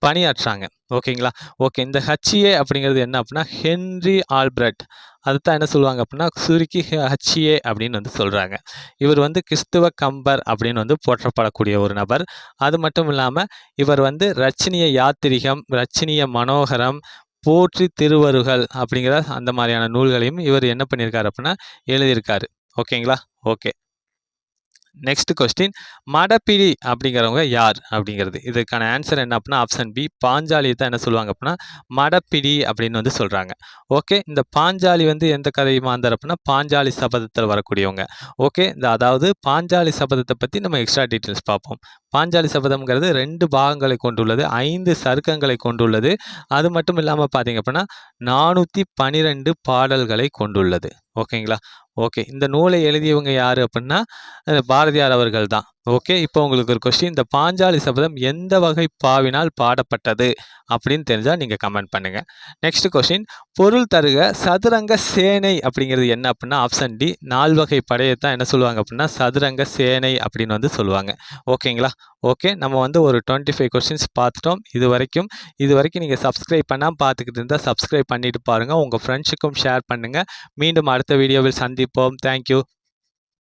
பணியாற்றாங்க. ஓகேங்களா? ஓகே, இந்த ஹச்ஏ அப்படிங்கிறது என்ன அப்படின்னா ஹென்றி ஆல்பர்ட். அதுதான் என்ன சொல்லுவாங்க அப்படின்னா சுருக்கி ஹச்ஏ அப்படின்னு வந்து சொல்கிறாங்க. இவர் வந்து கிறிஸ்துவ கம்பர் அப்படின்னு வந்து போற்றப்படக்கூடிய ஒரு நபர். அது மட்டும் இல்லாமல் இவர் வந்து ரச்சினிய யாத்திரிகம், ரச்சினிய மனோகரம், போற்றி திருவருகள் அப்படிங்கிற அந்த மாதிரியான நூல்களையும் இவர் என்ன பண்ணியிருக்காரு அப்படின்னா எழுதியிருக்காரு. ஓகேங்களா? ஓகே. நெக்ஸ்ட் கொஸ்டின், மடப்பிடி அப்படிங்கிறவங்க யார் அப்படிங்கிறது. இதுக்கான ஆன்சர் என்ன அப்படின்னா ஆப்ஷன் பி பாஞ்சாலி தான் என்ன சொல்லுவாங்க அப்படின்னா மடப்பிடி அப்படின்னு வந்து சொல்கிறாங்க. ஓகே, இந்த பாஞ்சாலி வந்து எந்த கதை மாந்தார் அப்படின்னா பாஞ்சாலி சபதத்தில் வரக்கூடியவங்க. ஓகே, அதாவது பாஞ்சாலி சபதத்தை பற்றி நம்ம எக்ஸ்ட்ரா டீட்டெயில்ஸ் பார்ப்போம். பாஞ்சாலி சபதம்ங்கிறது 2 பாகங்களை கொண்டுள்ளது, 5 சருக்கங்களை கொண்டுள்ளது. அது மட்டும் இல்லாமல் பார்த்தீங்க அப்படின்னா 412 பாடல்களை கொண்டுள்ளது. ஓகேங்களா? ஓகே, இந்த நூலை எழுதியவங்க யார் அப்படின்னா பாரதியார் அவர்கள் தான். ஓகே, இப்போ உங்களுக்கு ஒரு கொஸ்டின், இந்த பாஞ்சாலி சபதம் எந்த வகை பாவினால் பாடப்பட்டது அப்படின்னு தெரிஞ்சால் நீங்கள் கமெண்ட் பண்ணுங்கள். நெக்ஸ்ட் கொஸ்டின், பொருள் தருக சதுரங்க சேனை அப்படிங்கிறது என்ன அப்படின்னா ஆப்ஷன் டி 4 வகை படையை தான் என்ன சொல்லுவாங்க அப்படின்னா சதுரங்க சேனை அப்படின்னு வந்து சொல்லுவாங்க. ஓகேங்களா? ஓகே, நம்ம வந்து ஒரு 25 கொஸ்டின்ஸ் பார்த்துட்டோம். இது வரைக்கும் நீங்கள் சப்ஸ்கிரைப் பண்ணாமல் பார்த்துக்கிட்டு இருந்தால் சப்ஸ்கிரைப் பண்ணிட்டு பாருங்கள். உங்கள் ஃப்ரெண்ட்ஸுக்கும் ஷேர் பண்ணுங்கள். மீண்டும் அடுத்த வீடியோவில் சந்திப்போம். தேங்க்யூ.